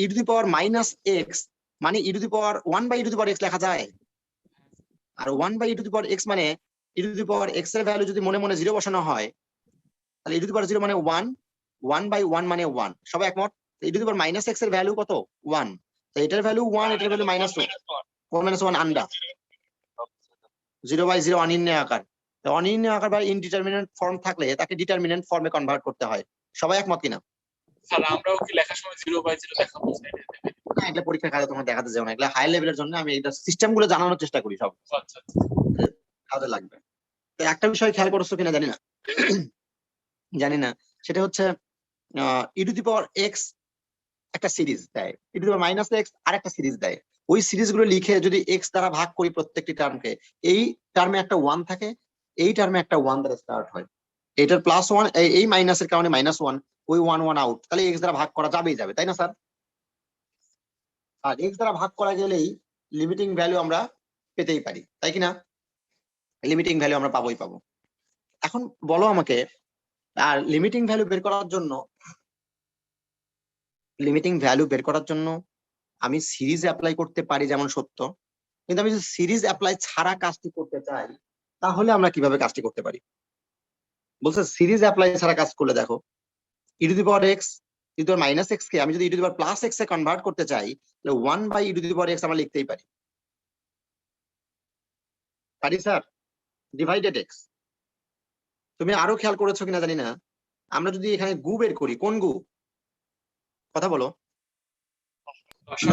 E to the power minus x মানে ই to the power 1/e⁻x লেখা যায়। আর 1/e⁻x মানে e⁻x এর ভ্যালু যদি মনে মনে 0 বসানো হয় তাহলে e⁻0 মানে 1, 1/1 মানে 1। সবাই একমত? e⁻−x এর ভ্যালু কত? 1। তো এটার ভ্যালু 1, এটার ভ্যালু -1, 4 - 1 আন্ডা 0/0 অনির্ণয় আকার। তো অনির্ণয় আকার বা ইনডিটারমিনেন্ট ফর্ম থাকলে তাকে ডিটারমিনেন্ট ফর্মে কনভার্ট করতে হয়। সবাই একমত কিনা? স্যার আমরাও কি লেখার সময় 0/0 দেখাবো? না, এটা পরীক্ষার খাতে তোমরা দেখাতে যাও না, এগুলা হাই লেভেলের জন্য আমি এটা সিস্টেম গুলো জানানোর চেষ্টা করি সব। আচ্ছা কাজে লাগবে। তো একটা বিষয় খেয়াল করছো কিনা জানি না জানি না, সেটা হচ্ছে e⁻x একটা সিরিজ দেয়, e⁻−x আর একটা সিরিজ দেয়। ওই সিরিজ গুলো লিখে যদি x দ্বারা ভাগ করি প্রত্যেকটি টার্মকে, এই টার্মে একটা 1 থাকে, এই টার্মে একটা 1 দ্বারা স্টার্ট হয়, এটার +1, এই মাইনাসের কারণে -1, ওই 1 আউট, তাহলে x দ্বারা ভাগ করা যাবেই যাবে, তাই না স্যার? আর x দ্বারা ভাগ করা গেলেই লিমিটিং ভ্যালু আমরা পেতেই পারি, তাই কিনা? লিমিটিং ভ্যালু আমরা পাবোই পাবো। এখন বলো আমাকে, আর লিমিটিং ভ্যালু বের করার জন্য আমি সিরিজ অ্যাপ্লাই করতে পারি যেমন সত্য, কিন্তু আমি যদি সিরিজ অ্যাপ্লাই ছাড়া কাজটি করতে চাই তাহলে আমরা কিভাবে কাজটি করতে পারি? বলছে সিরিজ অ্যাপ্লাই ছাড়া কাজ করলে দেখো, e⁻x e⁻−x কে আমি যদি e⁻+x এ কনভার্ট করতে চাই তাহলে 1/e⁻x আমরা লিখতেই পারি স্যার, ডিভাইডেড x। তুমি আরো খেয়াল করেছো কিনা জানি না, আমরা যদি এখানে গু বের করি, কোন গু? কথা বলো।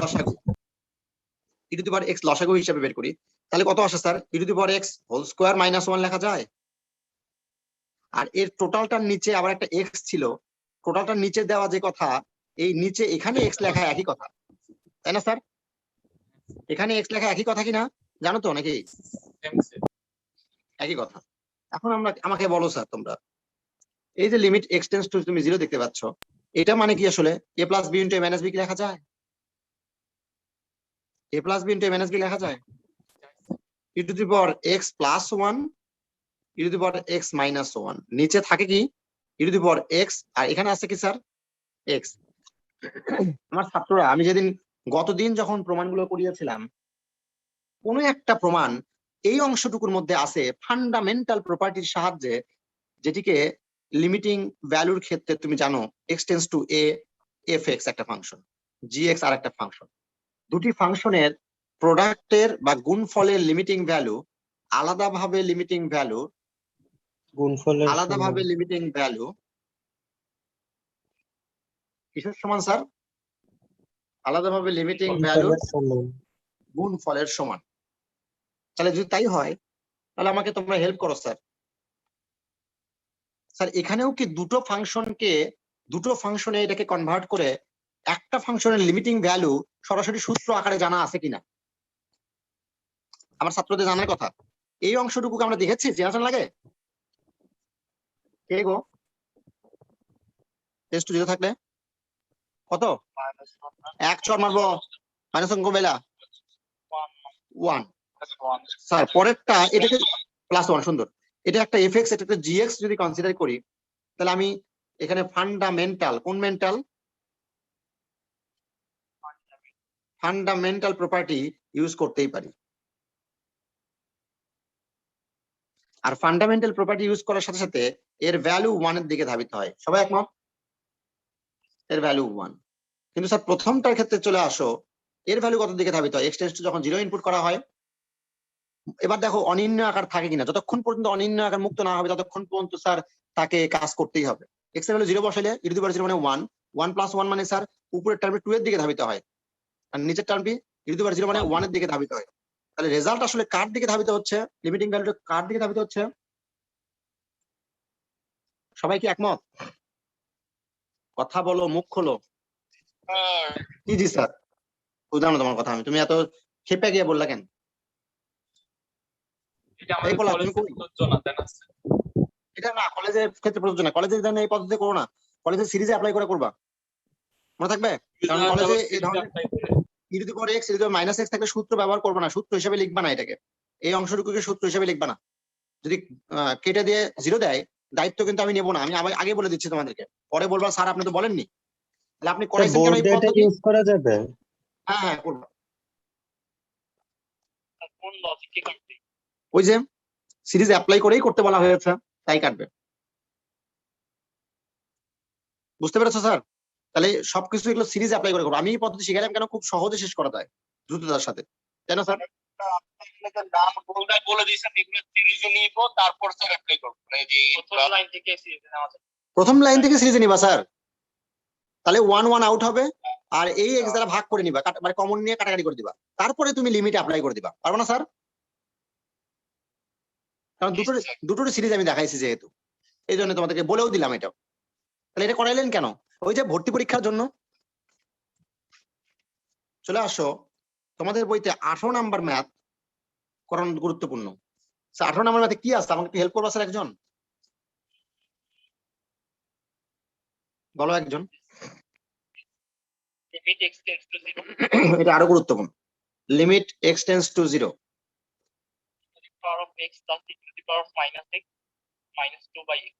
লসাগু, e⁻x লসাগু হিসেবে বের করি, তাহলে কত আসে স্যার? e⁻x হোল স্কয়ার -1 লেখা যায়। আর এর টোটালটার নিচে আবার একটা x ছিল, টোটালটার নিচে দেওয়া যে কথা, এই নিচে এখানে x লেখা একই কথা, তাই না স্যার? এখানে x লেখা একই কথা কিনা জানো তো নাকি? একই কথা। এখন আমাকে বলো স্যার, তোমরা এই যে লিমিট x টেন্ডস টু তুমি 0 দেখতে পাচ্ছ, এটা মানে কি আসলে a + b * a - b কি লেখা যায়? a + b * a - b লেখা যায়? e⁻x + 1 e⁻x - 1, নিচে থাকে কি e⁻x আর এখানে আছে কি স্যার? x। আমার ছাত্ররা, আমি যেদিন গতদিন যখন প্রমাণগুলো করিয়েছিলাম, কোন একটা প্রমাণ এই অংশটুকুর মধ্যে আছে ফান্ডামেন্টাল প্রপার্টির সাহায্যে, যেটিকে লিমিটিং ভ্যালুর ক্ষেত্রে তুমি জানো x tends to a f(x) একটা ফাংশন, gx আর একটা ফাংশন, দুটি ফাংশনের প্রোডাক্টের বা গুণফলের লিমিটিং ভ্যালু আলাদাভাবে লিমিটিং ভ্যালু কিসের সমান স্যার? আলাদাভাবে লিমিটিং ভ্যালু গুণফলের সমান। তাহলে যদি তাই হয় তাহলে আমাকে তোমরা হেল্প করো স্যার। স্যার এখানেও কি দুটো ফাংশনে এটাকে কনভার্ট করে একটা ফাংশনের লিমিটিং ভ্যালু সরাসরি সূত্র আকারে জানা আছে কিনা? আমার ছাত্রদের জানার কথা। এই অংশটুকুকে আমরা দেখেছি, জানা লাগে কে গো? টেস্ট 0 থাকলে কত? 1 চর মারবো, মাইনাস অঙ্ক বেলা 1 স্যার। পরেরটা এটাকে +1, সুন্দর। এটা একটা f(x), এটা একটা gx যদি কনসিডার করি, তাহলে আমি এখানে ফান্ডামেন্টাল প্রপার্টি ইউজ করতেই পারি। আর ফান্ডামেন্টাল প্রপার্টি ইউজ করার সাথে সাথে এর ভ্যালু 1 এর দিকে ধাবিত হয়। সবাই একমত? এর ভ্যালু 1। কিন্তু স্যার প্রথমটার ক্ষেত্রে চলে আসো, এর ভ্যালু কত দিকে ধাবিত হয়? x টেন্ডস টু যখন 0 ইনপুট করা হয়। এবার দেখো অনির্ণয় আকার থাকে কিনা, যতক্ষণ পর্যন্ত অনির্ণয় আকার মুক্ত না হবে ততক্ষণ পর্যন্ত স্যার তাকে কাজ করতেই হবে। x এর ভ্যালু 0 বসাইলে e⁻0 মানে 1, 1 + 1 মানে স্যার উপরের টার্মে 2 এর দিকে ধাবিত হয়, আর নিচের টার্মটি e⁻0 মানে 1 এর দিকে ধাবিত হয়। তাহলে রেজাল্ট আসলে কার দিকে ধাবিত হচ্ছে? লিমিটিং ভ্যালুটা কার দিকে ধাবিত হচ্ছে? সবাই কি একমত? কথা বলো, মুখ খোলো। জি স্যার, বুঝলাম না তোমার কথা। তুমি এত খেপে গিয়ে বললা কেন? এটা না কলেজের ক্ষেত্রে প্রযোজ্য না, কলেজের জন্য এই পদ্ধতি করো না, কলেজে সিরিজে অ্যাপ্লাই করবা, মনে থাকবে? কারণ কলেজে এই ধরনের e⁻x e⁻−x থাকলে সূত্র ব্যবহার করবে না, সূত্র হিসেবে লিখবা না, এটাকে এই অংশটুকুকে সূত্র হিসেবে লিখবা না। যদি কেটে দিয়ে 0 দেয়, দায়িত্ব কিন্তু আমি নেবো না, আমি আগে বলে দিচ্ছি তোমাদেরকে, পরে বলবা স্যার আপনি তো বলেননি। তাহলে আপনি করাইছেন কেন বোর্ড এই ডেটা পদ্ধতি? ইউজ করা যাবে? হ্যাঁ হ্যাঁ করবো। কোন লজিকে কাটবে? ওই যে সিরিজ অ্যাপ্লাই করেই করতে বলা হয়েছে, তাই কাটবে। বুঝতে পেরেছো স্যার? তাহলে সবকিছু এগুলো সিরিজ অ্যাপ্লাই করে করবো। আমি এই পদ্ধতি শিখালাম কেন, খুব সহজে শেষ করা যায় দ্রুততার সাথে, তাই না স্যার? নাম কোনটা বলে দিয়েছেন, এগুলো সিরিজে নিব, তারপর স্যার অ্যাপ্লাই করব। মানে যে প্রথম লাইন থেকে সিরিজে নেওয়া যায়। প্রথম লাইন থেকে সিরিজে নিবা স্যার, তাহলে 1 1 আউট হবে, আর এই এক্স দ্বারা ভাগ করে নিবা, মানে কমন নিয়ে কাটাকাটি করে দিবা, তারপরে তুমি লিমিট অ্যাপ্লাই করে দিবা। পারবো না স্যার? কারণ দুটোর সিরিজ আমি দেখাইছি যেহেতু, এই জন্য তোমাদেরকে বলেও দিলাম এটা। তাহলে এটা করাইলেন কেন? ওই যে ভর্তি পরীক্ষার জন্য। চলে আসো, তোমাদের বইতে 18 নাম্বার ম্যাথ করানো গুরুত্বপূর্ণ। 18 নাম্বার ম্যাথে কি আছে, আমাকে একটু হেল্প করবা স্যার একজন? বলো একজন। লিমিট x টেন্ডস টু 0 এটা আরো গুরুত্বপূর্ণ। Limit x tends to 0, to the power of x plus e to the power of minus x minus 2 by x.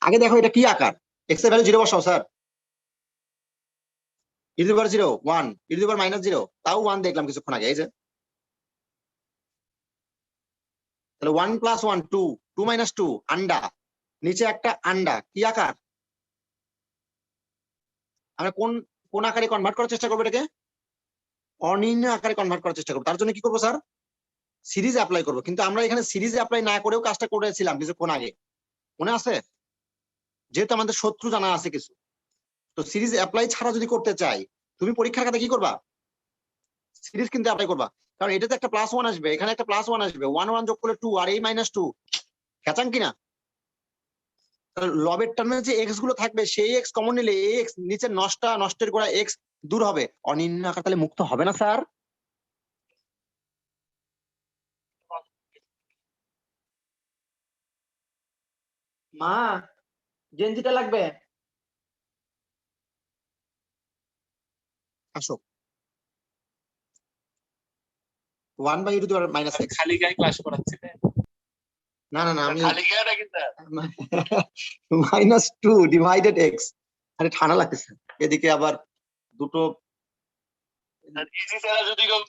আগে দেখো এটা কি আকার, এক্স এর ভ্যালু 0 বসাও sir. E to the power 0 1, E to the power minus 0, তাও 1 দেখলাম কিছুক্ষণ আগে, এই যে। তাহলে 1 প্লাস 1 2, 2 মাইনাস 2 আন্ডা, নিচে একটা আন্ডা, কি আকার? আমরা কোন কোন আকারে কনভার্ট করার চেষ্টা করবো এটাকে? অনির্ণয় আকারে কনভার্ট করার চেষ্টা করবো। তার জন্য কি করবো স্যার? সিরিজ অ্যাপ্লাই করবো। কিন্তু আমরা এখানে সিরিজ অ্যাপ্লাই না করেও কাজটা করেছিলাম কিছুক্ষণ আগে, মনে আছে? যেহেতু আমাদের শত্রু জানা আছে কিছু, তো সিরিজ অ্যাপ্লাই ছাড়া যদি করতে চাই, তুমি পরীক্ষার খাতে কি করবা? সিরিজ কিন্তু অ্যাপ্লাই করবা। কারণ এটাতে একটা প্লাস 1 আসবে, এখানে একটা প্লাস 1 আসবে, 1 1 যোগ করলে 2, আর এই মাইনাস 2, খেচাং কিনা? লবের টার্মে যে এক্স গুলো থাকবে, সেই এক্স কমন নিলে এই এক্স নিচে নষ্টের গোড়া এক্স দূর হবে, অনির্ণয় আকার তাহলে মুক্ত হবে না স্যার? মা, গেঞ্জিটা লাগবে, আসো। 1 by e to the power minus x. খালি গায়ে ক্লাস করাচ্ছে না? না না না, আমি খালি গায়ে নাকি স্যার? Minus 2 divided x. আরে ঠান্ডা লাগতেছে, এদিকে আবার দুটো। ইজি স্যার যদি কেউ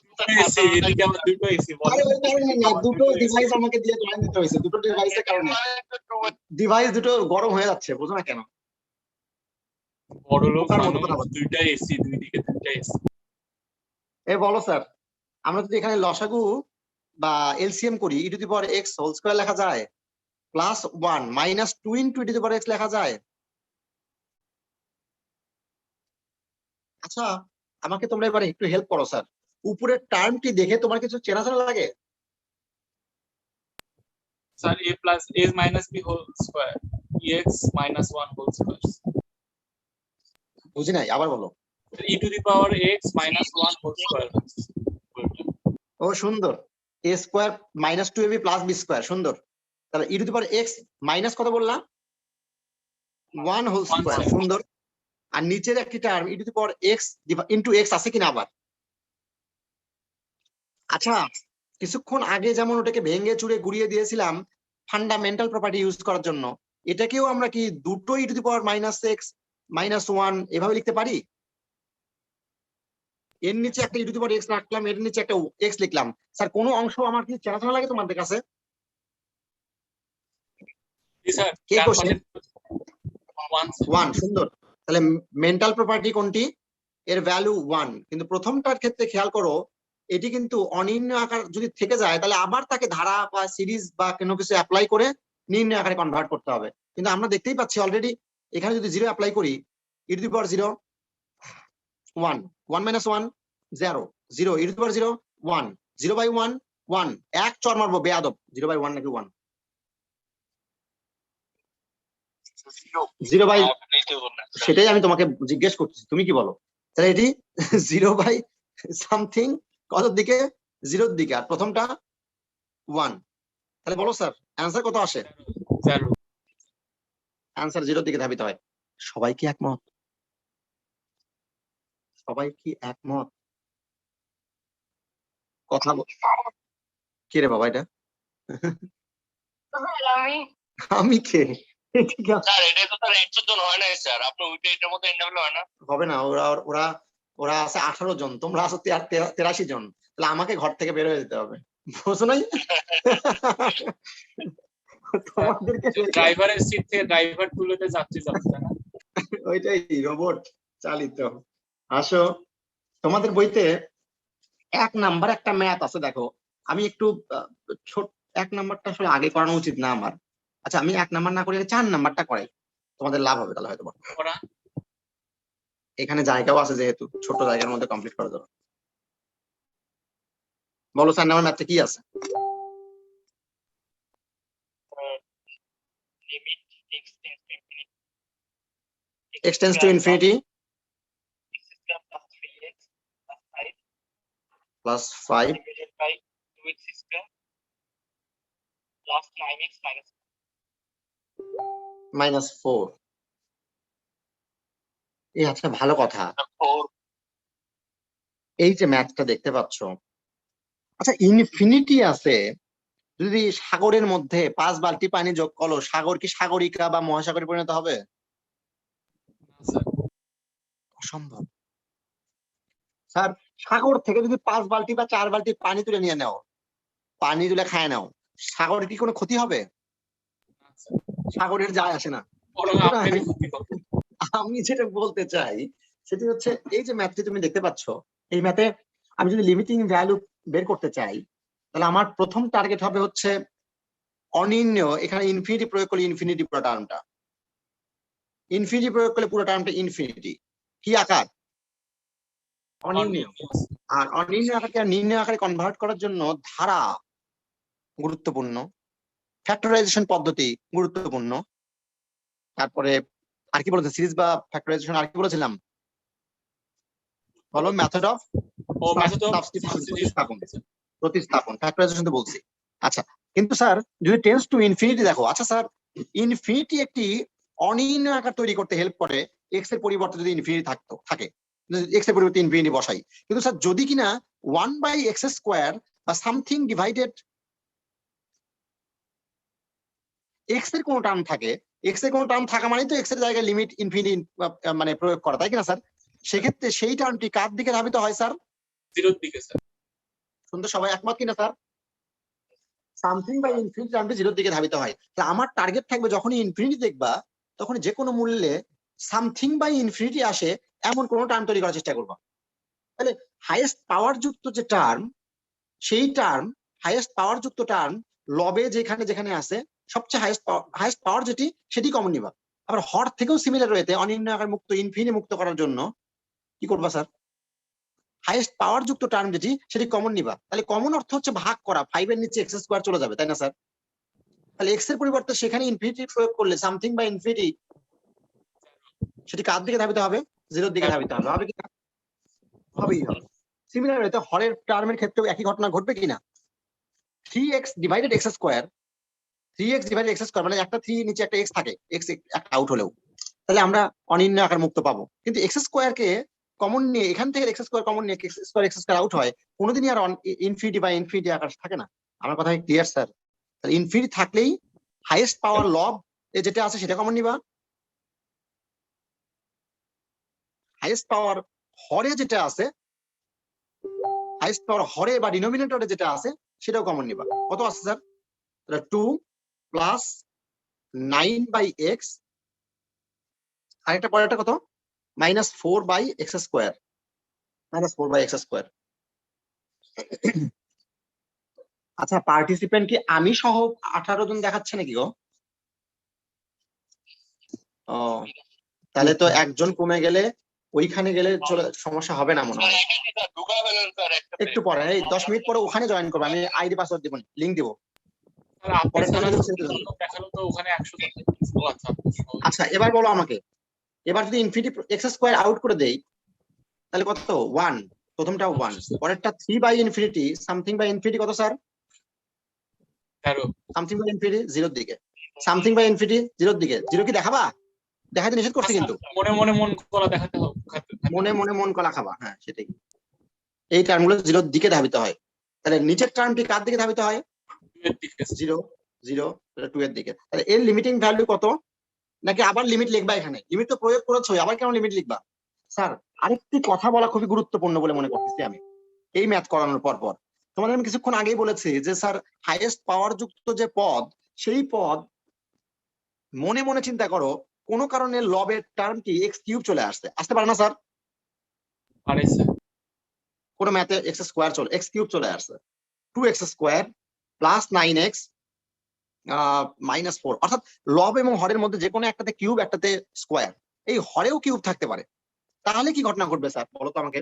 এসি এদিকে আমার দুটো এসি বল। আরে ওই কারণে না, দুটো ডিভাইস আমাকে দিয়ে জয়েন দিতে হয়েছে, দুটো ডিভাইসের কারণে ডিভাইস দুটো গরম হয়ে যাচ্ছে, বুঝো না কেন? বড় লোক বোকার মতো মানুষ, কথা বলছে। দুইটা এসি, দুই দিকে দুইটা এসি। এ বলো স্যার, আমরা যদি এখানে লসাগু বা এলসিএম করি, e to the power x whole square লেখা যায়, plus 1 minus 2 into e to the power x লেখা যায়। আচ্ছা, আমাকে তোমরা এবারে একটু হেল্প করো স্যার, উপরের টার্মটি দেখে তোমার কিছু চেনা চেনা লাগে? Sir a plus a minus b whole square ex minus 1 whole square. বুঝি নাই, আবার বলো। e to the power x minus 1 whole square. ও সুন্দর, a square minus 2ab plus b square, সুন্দর। তাহলে e to the power x minus কত বললাম? 1 হোল স্কয়ার, সুন্দর। আর নিচের একটি term e to the power x into x আছে কিনা আবার? আচ্ছা, কিছুক্ষণ আগে যেমন ওটাকে ভেঙে চুরে গুড়িয়ে দিয়েছিলাম ফান্ডামেন্টাল প্রপার্টি ইউজ করার জন্য, এটাকেও আমরা কি দুটো e to the power minus x minus 1 এভাবে লিখতে পারি? এর নিচে একটা ই টু দি পাওয়ার এক্স রাখলাম, এর নিচে একটা এক্স লিখলাম। স্যার কোনো অংশ আমার কি চেনা চেনা লাগে তোমাদের কাছে? জি স্যার, কে ডান কোশ্চেন? পাশে 1, সুন্দর। তাহলে মেন্টাল প্রপার্টি কোনটি? এর ভ্যালু 1। কিন্তু প্রথমটার ক্ষেত্রে খেয়াল করো, এটি কিন্তু অনির্ণয় আকার যদি থেকে যায়, তাহলে আবার তাকে ধারা বা সিরিজ বা কোনো কিছু অ্যাপ্লাই করে নির্ণয় আকারে কনভার্ট করতে হবে। কিন্তু আমরা দেখতেই পাচ্ছি অলরেডি এখানে যদি 0 অ্যাপ্লাই করি, e to the power 0 1, 1 minus 1 0, 0 e to the power 0 1, 0 by 1 1, এক চর মারবো বেয়াদব, 0 বাই 1 নাকি 1? 0 বাই, সেটাই আমি তোমাকে জিজ্ঞেস করছি, তুমি কি বলো? তাহলে এটি 0 বাই সামথিং কতর দিকে? 0-র দিকে, আর প্রথমটা 1। তাহলে বলো স্যার অ্যান্সার কত আসে? 0। অ্যান্সার 0-র দিকে ধাবিত হয়। সবাই কি একমত? সবাই কি একমত? কথা কে রে বাবা এটা? আমি কে? স্যার এটা তো স্যার 100 জন হয় না স্যার, আপনি ওইটা এটার মধ্যে এন্ড হলে হয় না। হবে না, ওরা ওরা ওরা আছে 18 জন, তোমরা আছো 83 জন, তাহলে আমাকে ঘর থেকে বের হয়ে যেতে হবে, বুঝো নাই? তোমাদেরকে ড্রাইভারের সিট থেকে ড্রাইভার তুলেতে যাত্রী যাচ্ছে না। ওইটাই রোবট চালিত। আসো, তোমাদের বইতে 1 নাম্বার একটা ম্যাথ আছে, দেখো আমি একটু ছোট, 1 নাম্বারটা আসলে আগে করানো উচিত না আমার। আচ্ছা আমি 1 নাম্বার না করে 4 নাম্বারটা করাই, তোমাদের লাভ হবে তাহলে হয়তো। ওরা এখানে জায়গাও আছে যেহেতু, ছোট জায়গার মধ্যে কমপ্লিট করা যাবে। বলো 4 নাম্বার ম্যাথে কি আছে? Limit x tends to infinity x square plus 3x plus 5 divided by 2x square plus 9x minus 4। এই আচ্ছা ভালো কথা, এই যে ম্যাথটা দেখতে পাচ্ছ, আচ্ছা ইনফিনিটি আছে, যদি সাগরের মধ্যে 5 বালতি পানি যোগ করো, সাগর কি সাগরিকা বা মহাসাগরে পরিণত হবে? অসম্ভব স্যার। সাগর থেকে যদি 5 বালতি বা 4 বালতি পানি তুলে নিয়ে নাও, পানি তুলে খায় নাও, সাগরের কি কোনো ক্ষতি হবে? সাগরের যায় আসে না। আমি যেটা বলতে চাই সেটি হচ্ছে, এই যে ম্যাথটি তুমি দেখতে পাচ্ছ, এই ম্যাথে আমি যদি লিমিটিং ভ্যালু বের করতে চাই, তাহলে আমার প্রথম টার্গেট হবে হচ্ছে অনির্ণয়। এখানে ইনফিনিটি প্রয়োগ করলে ইনফিনিটি পুরো টার্মটা, ইনফিনিটি প্রয়োগ করলে পুরো টার্মটা ইনফিনিটি। কি আকার? অনির্ণয়। আর অনির্ণয় আকারকে নির্ণয় আকারে কনভার্ট করার জন্য ধারা গুরুত্বপূর্ণ, ফ্যাক্টরাইজেশন পদ্ধতি গুরুত্বপূর্ণ, তারপরে আর কি বলেছে, সিরিজ বা ফ্যাক্টরাইজেশন, আর কি বলেছিলাম বলো? মেথড অফ প্রতিস্থাপন, ফ্যাক্টরাইজেশন তো বলছি। আচ্ছা কিন্তু স্যার যদি টেন্স টু ইনফিনিটি দেখো, আচ্ছা স্যার ইনফিনিটি একটি অনির্ণয় আকার তৈরি করতে হেল্প করে এক্স এর পরিবর্তে যদি ইনফিনিটি থাকে, এক্স এর পরিবর্তে ইনফিনিটি বসাই। কিন্তু স্যার যদি কিনা 1/x² বা সামথিং ডিভাইডেড এক্স এর কোন টার্ম থাকে, এক্স এর কোন টার্ম থাকা মানে তো এক্স এর জায়গায় লিমিট ইনফিনিটি মানে প্রয়োগ করা, তাই কিনা স্যার? সেক্ষেত্রে সেই টার্মটি কার দিকে ধাবিত হয় স্যার? জিরোর দিকে স্যার। শুনতে সবাই একমত কিনা স্যার? সামথিং বাই ইনফিনিটি টার্মটি জিরোর দিকে ধাবিত হয়। তাহলে আমার টার্গেট থাকবে যখনই ইনফিনিটি দেখবা, তখন যে কোনো মূল্যে সামথিং বাই ইনফিনিটি আসে এমন কোন টার্ম তৈরি করার চেষ্টা করবা। তাহলে হাইয়েস্ট পাওয়ার যুক্ত যে টার্ম, সেই টার্ম, হাইয়েস্ট পাওয়ার যুক্ত টার্ম লবে যেখানে যেখানে আছে, সবচেয়ে হাইয়েস্ট পাওয়ার যেটি, সেটি কমন নিবা। আবার হর থেকেও সিমিলার ওয়েতে অনির্ণয় আকার মুক্ত ইনফিনিটি মুক্ত করার জন্য কি করবা স্যার? হাইয়েস্ট পাওয়ার যুক্ত টার্ম যেটি, সেটি কমন নিবা। তাহলে কমন অর্থ হচ্ছে ভাগ করা, 5 এর নিচে x² চলে যাবে, তাই না স্যার? তাহলে x এর পরিবর্তে সেখানে ইনফিনিটি প্রয়োগ করলে সামথিং বাই ইনফিনিটি, সেটি কার দিকে ধাবিত হবে? জিরোর দিকে ধাবিত হবে। হবে কি না? হবেই হবে। সিমিলার ওয়েতে হরের টার্মের ক্ষেত্রেও একই ঘটনা ঘটবে কিনা? 3x divided x², 3x divided x² মানে একটা 3 নিচে একটা x থাকে, x একটা আউট হলেও, তাহলে আমরা অনির্ণয় আকার মুক্ত পাবো। কিন্তু x² কে কমন নিয়ে, এখান থেকে x² কমন নিয়ে x² আউট হয়, কোনোদিনই আর ইনফিনিটি বা ইনফিনিটি আকার থাকে না। আমার কথা ক্লিয়ার স্যার? তাহলে ইনফিনিটি থাকলেই হাইয়েস্ট পাওয়ার লব যেটা আছে সেটা কমন নিবা, হাইয়েস্ট পাওয়ার হরে যেটা আছে, হাইয়েস্ট পাওয়ার হরে বা ডিনোমিনেটরে যেটা আছে সেটাও কমন নিবা। কত আছে স্যার? 2 প্লাস 9/x, আরেকটা পরেরটা কত? -4/x², -4/x²। আচ্ছা পার্টিসিপেন্ট কি আমি সহ 18 জন দেখাচ্ছে নাকি গো? ও তাহলে তো একজন কমে গেলে ওইখানে গেলে সমস্যা হবে না মনে হয়। একটু পরে, এই 10 মিনিট পরে ওখানে জয়েন করবো, আমি আইডি পাসওয়ার্ড দিব, লিংক দিব। আচ্ছা এবার বলো আমাকে, এবার যদি ইনফিনিটি x² আউট করে দেই তাহলে কত? 1, প্রথমটা 1, পরেরটা 3/ইনফিনিটি সামথিং বাই ইনফিনিটি কত স্যার? সামথিং বাই ইনফিনিটি জিরোর দিকে, সামথিং বাই ইনফিনিটি জিরোর দিকে। জিরো কি দেখাবা? দেখাতে নিষেধ করছি কিন্তু, মনে মনে মন কলা দেখাতে হবে, মনে মনে মন কলা খাবা। হ্যাঁ সেটাই, এই টার্মগুলো জিরোর দিকে ধাবিত হয়। তাহলে নিচের টার্মটি কার দিকে ধাবিত হয়? 0, 0, 2 এর দিকে। তাহলে এর লিমিটিং ভ্যালু কত? নাকি আবার লিমিট লিখবা? এখানে লিমিট তো প্রয়োগ করেছো, আবার কেন লিমিট লিখবা? স্যার আরেকটি কথা বলা খুবই গুরুত্বপূর্ণ বলে মনে করতেছি আমি এই ম্যাথ করানোর পর পর। তোমাদের আমি কিছুক্ষণ আগেই বলেছি যে স্যার হাইয়েস্ট পাওয়ার যুক্ত যে পদ, সেই পদ মনে মনে চিন্তা করো, কোনো কারণে লবের টার্মটি এক্স কিউব চলে আসতে পারে না স্যার? পারে স্যার। কোনো ম্যাথে এক্স স্কোয়ার চলে, এক্স কিউব চলে আসছে, 2x স্কোয়ার প্লাস 9x -4, অর্থাৎ লব এবং হরের মধ্যে যে কোনো একটাতে কিউব একটাতে স্কোয়ার, এই হরেও কিউব থাকতে পারে। তাহলে কি ঘটনা ঘটবে স্যার বলো তো আমাকে?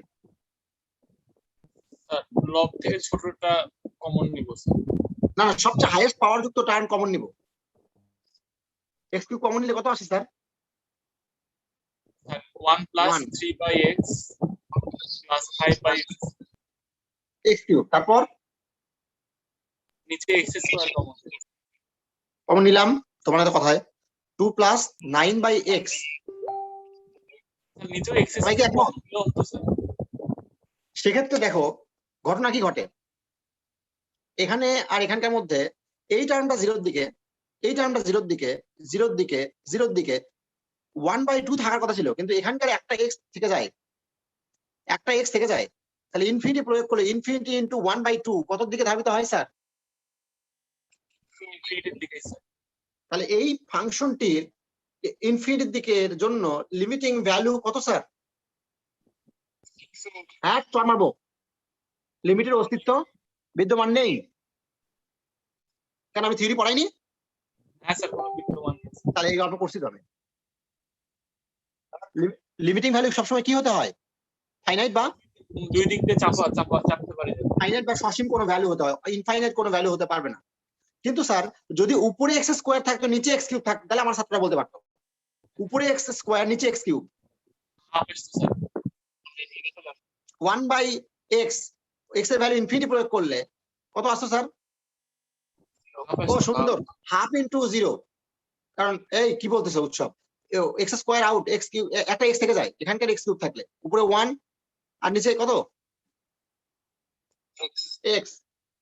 স্যার লব থেকে ছোটটা কমন নিব স্যার। না না, সবচেয়ে হাইয়েস্ট পাওয়ার যুক্ত টার্ম কমন নিব। এক্স কিউব কমন নিলে কত আসে sir? 1 plus 1 3/x plus 5/x, x cube, তারপর নিচে x স্কয়ার কমন। কমন নিলাম তোমার কথায় 2 প্লাস 9/x, নিচেও x সবাই কি একমত? স্কয়ার হতো স্যার। সেক্ষেত্রে দেখো ঘটনা কি ঘটে, এখানে আর এখানকার মধ্যে এই টার্মটা জিরোর দিকে, এই টার্মটা জিরোর দিকে, জিরোর দিকে, জিরোর দিকে 1/2 থাকার কথা ছিল, কিন্তু এখানকার একটা এক্স থেকে যায়, একটা এক্স থেকে যায়। তাহলে ইনফিনিটি প্রয়োগ করলে ইনফিনিটি ইন্টু 1/2 কত দিকে ধাবিত হয় স্যার? ইনফিনিটির দিকে স্যার। তাহলে এই ফাংশনটির ইনফিনিটির দিকের জন্য লিমিটিং ভ্যালু কত স্যার? হ্যাঁ তো মারবো, লিমিটের অস্তিত্ব বিদ্যমান নেই। কেন, আমি থিওরি পড়াইনি? হ্যাঁ স্যার, কোনো বিদ্যমান নেই স্যার। তাহলে এই গল্প করছি তো আমি। লিমিটিং ভ্যালু সবসময় কি হতে হয়? ফাইনাইট বা দুই দিক দিয়ে চাপতে পারি। ফাইনাইট বা সসীম কোনো ভ্যালু হতে হয়, ইনফাইনাইট কোনো ভ্যালু হতে পারবে না। কিন্তু স্যার যদি উপরে এক্স স্কোয়ার থাকতো নিচে এক্স কিউব থাকতো, তাহলে আমার ছাত্ররা বলতে পারতো উপরে এক্স স্কোয়ার নিচে এক্স কিউব। হাফ আসতো স্যার। 1/x, এক্স এর ভ্যালু ইনফিনিটি প্রয়োগ করলে কত আসতো স্যার? ও সুন্দর, হাফ ইন্টু 0। কারণ এই কি বলতেছে উৎসব, x square out, x cube, একটা এক্স থেকে যায়, এখানকার এক্স কিউব থাকলে উপরে 1 আর নিচে কত এক্স,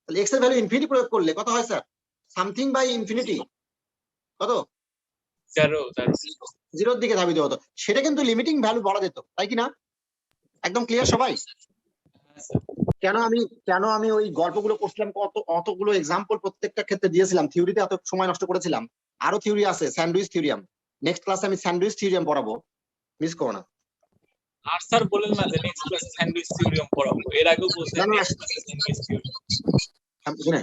তাহলে এক্স এর ভ্যালু ইনফিনিটি প্রয়োগ করলে কত হয় স্যার? সামথিং বাই ইনফিনিটি কত? 0 দিকে ধাবিত হতো। সেটা কিন্তু লিমিটিং ভ্যালু বলা যেত, তাই কি না? একদম ক্লিয়ার সবাই? কেন আমি ওই গল্পগুলো করছিলাম, অতগুলো এক্সাম্পল প্রত্যেকটা ক্ষেত্রে দিয়েছিলাম, থিওরিতে এত সময় নষ্ট করেছিলাম। আরো থিওরি আছে, স্যান্ডউইচ থিওরিয়াম, নেক্সট ক্লাসে আমি স্যান্ডউইচ থিওরিয়াম পড়াবো, মিস করো না। আর স্যার বলেন না যে নেক্সট ক্লাসে স্যান্ডউইচ থিওরিয়াম পড়াবো, এর আগেও বলছেন না, না, নেক্সট ক্লাসে স্যান্ডউইচ থিওরিয়াম। শুনে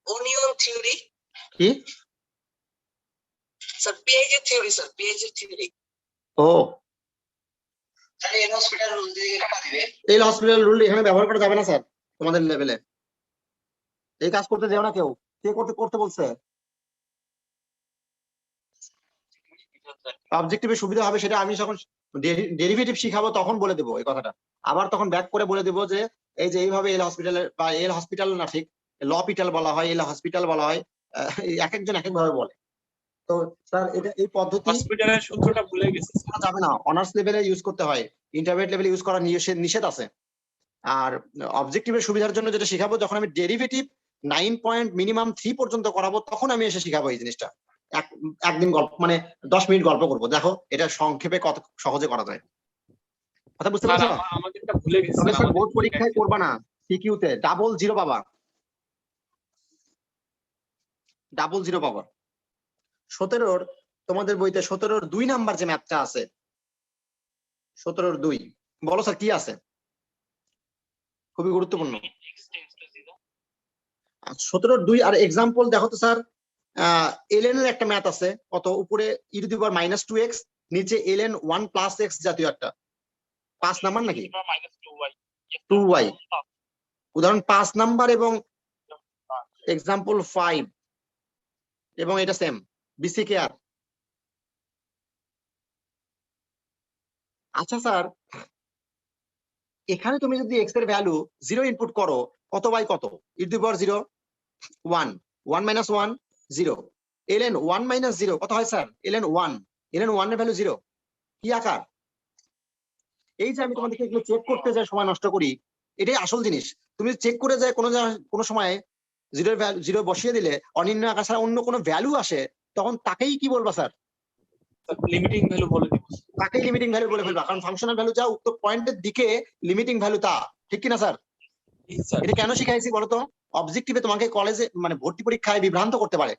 Onion theory, কি sir. PH theory, sir. PH theory. ও তাহলে এর হসপিটাল রুল দিয়ে কাটা দিবে। এই হসপিটাল রুল এখানে ব্যবহার করা যাবে না স্যার, তোমাদের লেভেলে এই কাজ করতে যাও না কেউ। কে করতে বলছে? অবজেক্টিভে সুবিধা হবে সেটা আমি যখন ডেরিভেটিভ শিখাবো তখন বলে দেবো এই কথাটা, আবার তখন ব্যাক করে বলে দেবো যে এই যে এইভাবে এল হসপিটালের বা এল হসপিটাল না, ঠিক লপিটাল বলা হয়, এল হসপিটাল বলা হয়, এক একজন এক এক ভাবে বলে। তো স্যার এটা এই পদ্ধতি হসপিটালের সূত্রটা ভুলে গেছি স্যার। যাবে না, অনার্স লেভেলে ইউজ করতে হয়, ইন্টারমিডিয়েট লেভেলে ইউজ করা নিষেধ আছে। আর অবজেক্টিভের সুবিধার জন্য যেটা শিখাবো, যখন আমি ডেরিভেটিভ 9 পয়েন্ট মিনিমাম 3 পর্যন্ত করাবো তখন আমি এসে শিখাবো এই জিনিসটা। একদিন গল্প মানে 10 মিনিট গল্প করবো, দেখো এটা সংক্ষেপে কত সহজে করা যায়। কথা বুঝতে পারছো? আমাদেরটা ভুলে গেছি তবে স্যার। স্যার বোর্ড পরীক্ষায় করবা না, সিকিউতে 00 পাবা, 00 পাবা। 17 তোমাদের বইতে 17 2 নাম্বার যে ম্যাথটা আছে, 17 2 বলো স্যার কি আছে? খুবই গুরুত্বপূর্ণ। 17 2 আর এক্সাম্পল দেখো তো স্যার, ln এর একটা ম্যাথ আছে, কত উপরে e⁻²x, নিচে ln 1 + x জাতীয় একটা 5 নাম্বার নাকি -2y, উদাহরণ 5 নাম্বার এবং এক্সাম্পল 5, এবং এটা সেম বিসিকে আর। আচ্ছা স্যার, এখানে তুমি যদি x এর ভ্যালু 0 ইনপুট করো, কত বাই কত? e⁻0 1, 1 - 1 0, ln 1 - 0 কত হয় স্যার? ln 1 এর ভ্যালু 0। কি আকার? এই যে আমি তোমাদেরকে এগুলো চেক করতে যাই, সময় নষ্ট করি, এটাই আসল জিনিস। তুমি চেক করে যায় কোনো সময় 0 বসিয়ে দিলে অনির্ণয় আকার ছাড়া অন্য কোনো ভ্যালু আসে, তখন তাকেই কি বলবা স্যার? লিমিটিং ভ্যালু বলে দিব তাকেই লিমিটিং ভ্যালু বলে ফেলবা, কারণ ফাংশনাল ভ্যালু যা উক্ত পয়েন্টের দিকে লিমিটিং ভ্যালু তা, ঠিক কিনা স্যার? স্যার। এটা কেন শিখাইছি বলতো? অবজেক্টিভে তোমাকে কলেজে মানে ভর্তি পরীক্ষায় বিভ্রান্ত করতে পারে।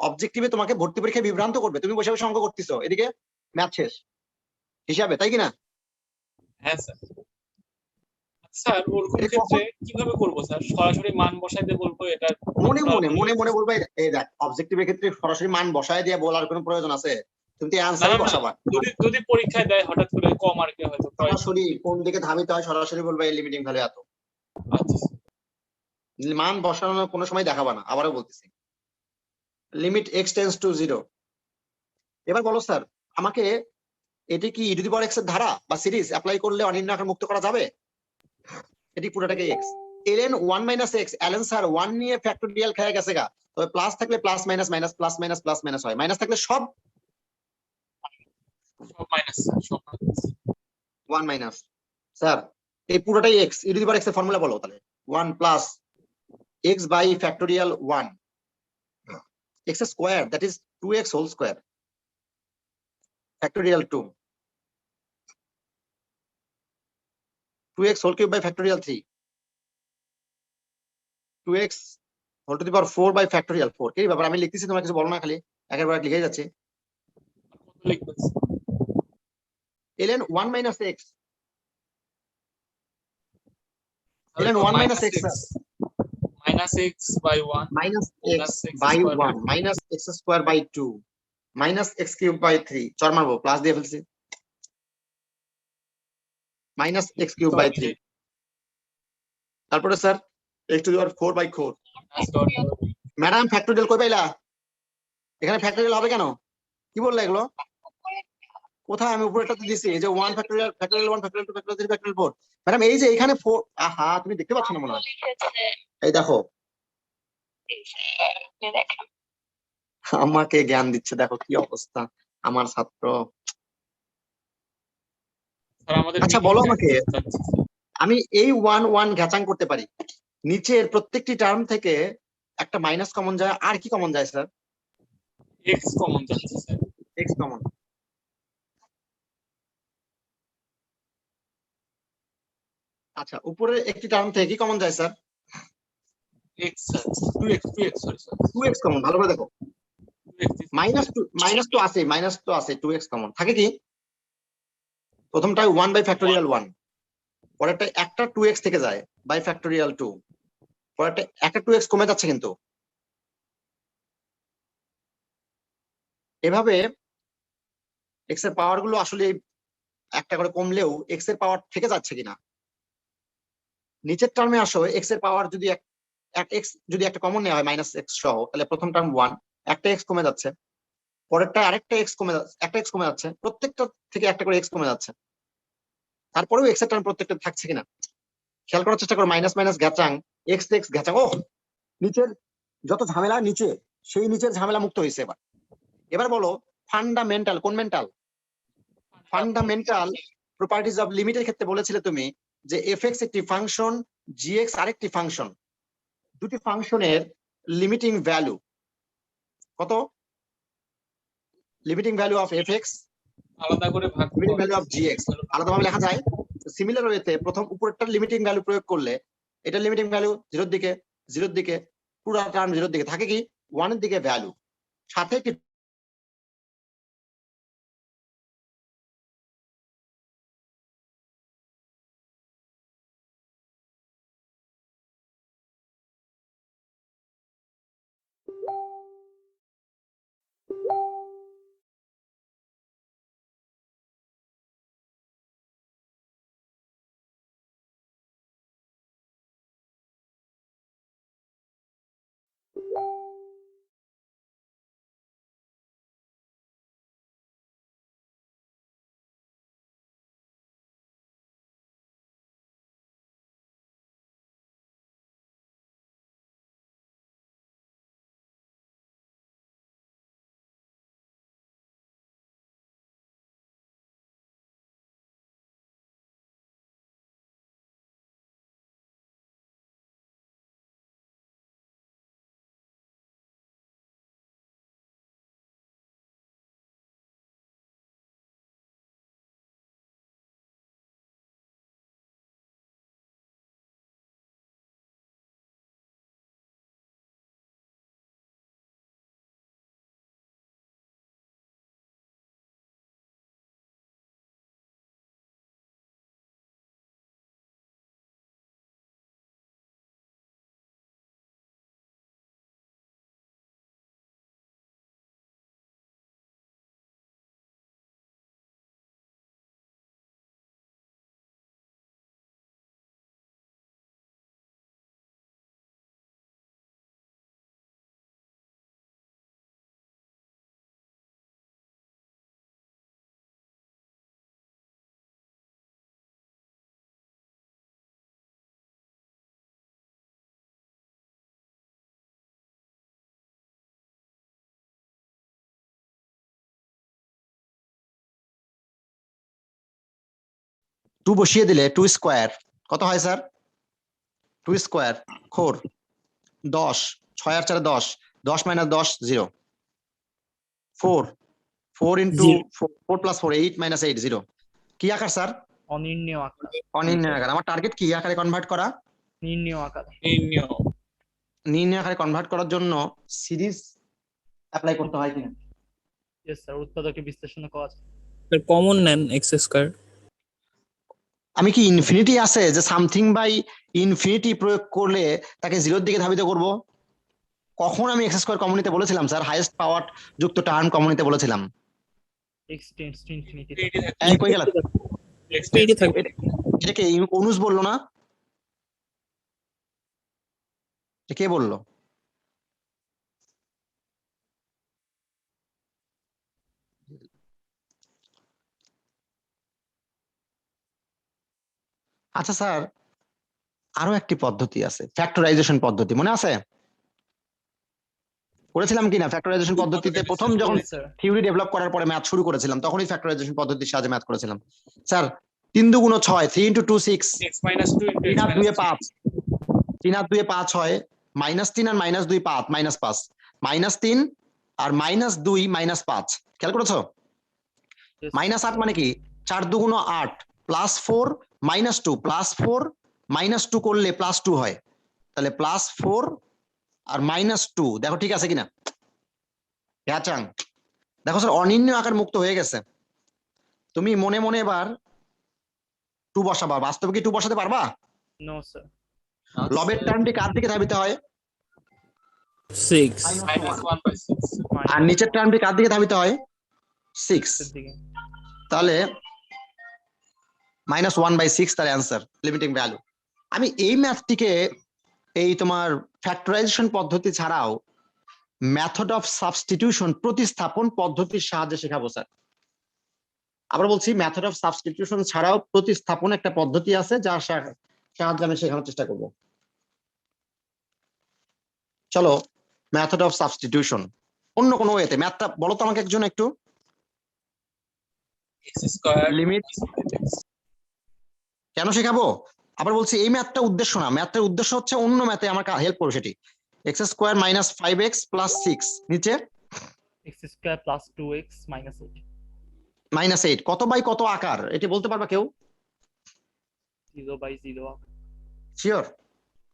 অবজেক্টিভে তোমাকে ভর্তি পরীক্ষায় বিভ্রান্ত করবে, তুমি বসে বসে অঙ্ক করতেছো, এদিকে ম্যাথ শেষ হিসাবে, তাই কিনা? হ্যাঁ স্যার। স্যার ওরকম এটা ক্ষেত্রে কিভাবে করবো স্যার? সরাসরি মান বসাইতে বলবো এটা মনে মনে মনে মনে বলবে, এই দেখ অবজেক্টিভের ক্ষেত্রে সরাসরি মান বসায় দিয়ে বলার কোনো প্রয়োজন আছে? তুমি তো না অ্যান্সারই না, বসাবা। যদি যদি পরীক্ষায় দেয় হঠাৎ করে কম মার্কে হয়তো প্রায়। সরাসরি কোন দিকে ধাবিত হয় সরাসরি বলবে লিমিটিং ভ্যালু এত, আচ্ছা মান বসানোর কোনো সময় দেখাবা না। আবারও বলতেছি, লিমিট এক্স টেন্স টু 0। এবার বলো স্যার, আমাকে এটি কি e to the power x এর ধারা বা সিরিজ অ্যাপ্লাই করলে অনির্ণয় আকার মুক্ত করা যাবে? এটি পুরোটাকে x ln 1 - x, ln sir 1 নিয়ে ফ্যাক্টোরিয়াল খেয়ে গেছে গা, তবে প্লাস থাকলে plus minus minus plus minus plus minus হয়, মাইনাস থাকলে সব সব মাইনাস স্যার, সব minus। 1 মাইনাস। স্যার এই পুরোটাই x, e to the power x এর ফর্মুলা বলো তাহলে। 1 plus x by factorial 1 x square, that is 2x whole square factorial 2, 2x whole cube by factorial 3, 2x whole to the power 4 by factorial 4। কি ব্যাপার, আমি লিখতেছি তোমরা কিছু বলো না, খালি একের পর এক লিখে যাচ্ছে। কত লিখবেন sir? ln 1 minus x, ln 1 minus x sir, minus x by 1 minus x Minus x by square by 1 minus x square by 2 minus x cube by 3, চর মারবো, প্লাস দিয়ে ফেলছি, minus x cube by 3। তারপরে sir x to the power 4 by 4। Madam factorial কই পাইলা? এখানে factorial হবে কেন? কি বললা এগুলো? কোথায়? আমি উপরেটা তো দিছি, এই যে 1 factorial, factorial 1 factorial 2 factorial 3 factorial 4। Madam এই যে এখানে 4, আহা তুমি দেখতে পাচ্ছ না মনে হয়, এই দেখো আমাকে জ্ঞান দিচ্ছে, দেখো কি অবস্থা আমার ছাত্র। স্যার আমাদের আচ্ছা বলো আমাকে, আমি এই 1 1 ঘ্যাচাং করতে পারি, নিচের প্রত্যেকটি টার্ম থেকে একটা মাইনাস কমন যায়, আর কি কমন যায় স্যার? এক্স কমন যাচ্ছে স্যার। X common. আচ্ছা উপরের একটি টার্ম থেকে কি কমন যায় sir? X sir, 2x 2x sorry sir, 2x common. ভালো করে দেখো, 2x মাইনাস তো আছে 2x কমন থাকে কি? প্রথমটায় 1 বাই ফ্যাক্টোরিয়াল 1, পরেরটা একটা 2x থেকে যায় বাই ফ্যাক্টোরিয়াল 2, পরেরটা একটা 2x কমে যাচ্ছে কিন্তু। এভাবে x এর পাওয়ার গুলো আসলে একটা করে কমলেও x এর পাওয়ার থেকে যাচ্ছে কিনা। নিচের টার্মে আসো, x এর পাওয়ার যদি এক x যদি একটা কমন নেওয়া হয় মাইনাস x সহ, তাহলে প্রথম টার্ম 1, একটা x কমে যাচ্ছে, পরেরটা আরেকটা x কমে যাচ্ছে, একটা x কমে যাচ্ছে, প্রত্যেকটা থেকে একটা করে x কমে যাচ্ছে, তারপরেও x এর টার্ম প্রত্যেকটা থাকছে কিনা খেয়াল করার চেষ্টা করো। মাইনাস মাইনাস ঘ্যাচাং, x ঘ্যাচাং, ও নিচের যত ঝামেলা নিচে, সেই নিচের ঝামেলা মুক্ত হয়েছে। এবার এবার বলো ফান্ডামেন্টাল, কোন মেন্টাল? ফান্ডামেন্টাল প্রপার্টিজ অফ লিমিটের ক্ষেত্রে বলেছিলে তুমি যে fx একটি ফাংশন, gx আরেকটি ফাংশন, দুটি ফাংশনের লিমিটিং ভ্যালু কত? লিমিটিং ভ্যালু অফ fx, আলাদা করে ভাগ লিমিটিং ভ্যালু অফ gx আলাদাভাবে লেখা যায়। সিমিলার ওয়েতে প্রথম উপরেরটার লিমিটিং ভ্যালু প্রয়োগ করলে এটা লিমিটিং ভ্যালু 0 দিকে, 0 দিকে, পুরো টার্ম 0 দিকে থাকে কি 1 এর দিকে ভ্যালু, সাথে কি 2 বসিয়ে দিলে 2 স্কয়ার কত হয় স্যার? 2 স্কয়ার 4 10 6 আর 4 10 10 - 10 0 4 4 into 4 plus 4 8 minus 8 0 কি আকার স্যার? অনির্ণেয় আকার। অনির্ণয় আকার। আমার টার্গেট কি আকারে কনভার্ট করা? নির্ণেয় আকার। নির্ণয় আকারে কনভার্ট করার জন্য সিরিজ অ্যাপ্লাই করতে হয় কিনা? ইয়েস স্যার, উৎপাদকে বিশ্লেষণ করা যায়। স্যার কমন নেন এক্স স্কয়ার। আমি কি ইনফিনিটি আছে যে সামথিং বাই ইনফিনিটি প্রয়োগ করলে তাকে জিরোর দিকে ধাবিত করব? কখন আমি এক্স স্কয়ার কমন নিতে বলেছিলাম স্যার? হাইয়েস্ট পাওয়ার যুক্ত টার্ম কমন নিতে বলেছিলাম। x tends to infinity. এই কই গেল? এক্সপিরিটি থাকবে। এটাকে অনুজ বললো না? এটা কে বললো? আচ্ছা স্যার, আরো একটি পদ্ধতি আছে, ফ্যাক্টরাইজেশন পদ্ধতি, মনে আছে? করেছিলাম কিনা ফ্যাক্টরাইজেশন পদ্ধতিতে? প্রথম যখন স্যার থিওরি ডেভেলপ করার পরে ম্যাথ শুরু করেছিলাম তখনই ফ্যাক্টরাইজেশন পদ্ধতির সাহায্যে ম্যাথ করেছিলাম। Sir 3 × 6 3 × 2 6 x minus 2 into 3 x আর 2 minus 5 3 আর 2 5 হয়, -3 আর -2 5 -5 -3 আর -2 -5 খেয়াল করেছো? -8 মানে কি? 4 × 2 = 8 +4 -2 +4 -2 করলে +2 হয়, তাহলে +4 আর -2 দেখো ঠিক আছে কিনা? হ্যাঁ, দেখো স্যার অনির্ণয় আকার মুক্ত হয়ে গেছে। তুমি মনে মনে এবার 2 বসাবা। বাস্তবে কি 2 বসাতে পারবা? No sir. লবের টার্মটি কার দিকে ধাবিত হয়? 6 -1/6 আর নিচের টার্মটি কার দিকে ধাবিত হয়? 6। এর দিকে। তাহলে -1/6 তার অ্যান্সার, লিমিটিং ভ্যালু। আমি এই ম্যাথটিকে এই তোমার ফ্যাক্টরাইজেশন পদ্ধতি ছাড়াও মেথড অফ সাবস্টিটিউশন প্রতিস্থাপন পদ্ধতির সাহায্যে শেখাবো স্যার। আবার বলছি, মেথড অফ সাবস্টিটিউশন ছাড়াও প্রতিস্থাপন একটা পদ্ধতি আছে যার সাহায্যে আমি শেখানোর চেষ্টা করব। চলো, মেথড অফ সাবস্টিটিউশন অন্য কোনো ওয়েতে ম্যাথটা বলো তো আমাকে একজন একটু। x স্কয়ার লিমিট কেন শেখাবো? আবার বলছি এই ম্যাথটা উদ্দেশ্য না, ম্যাথটার উদ্দেশ্য হচ্ছে অন্য ম্যাথে আমার হেল্প করবে সেটি। x² - 5x + 6 নিচে x square plus 2x minus 8 -8 কত বাই কত আকার এটি বলতে পারবা কেউ? 0/0 শিওর?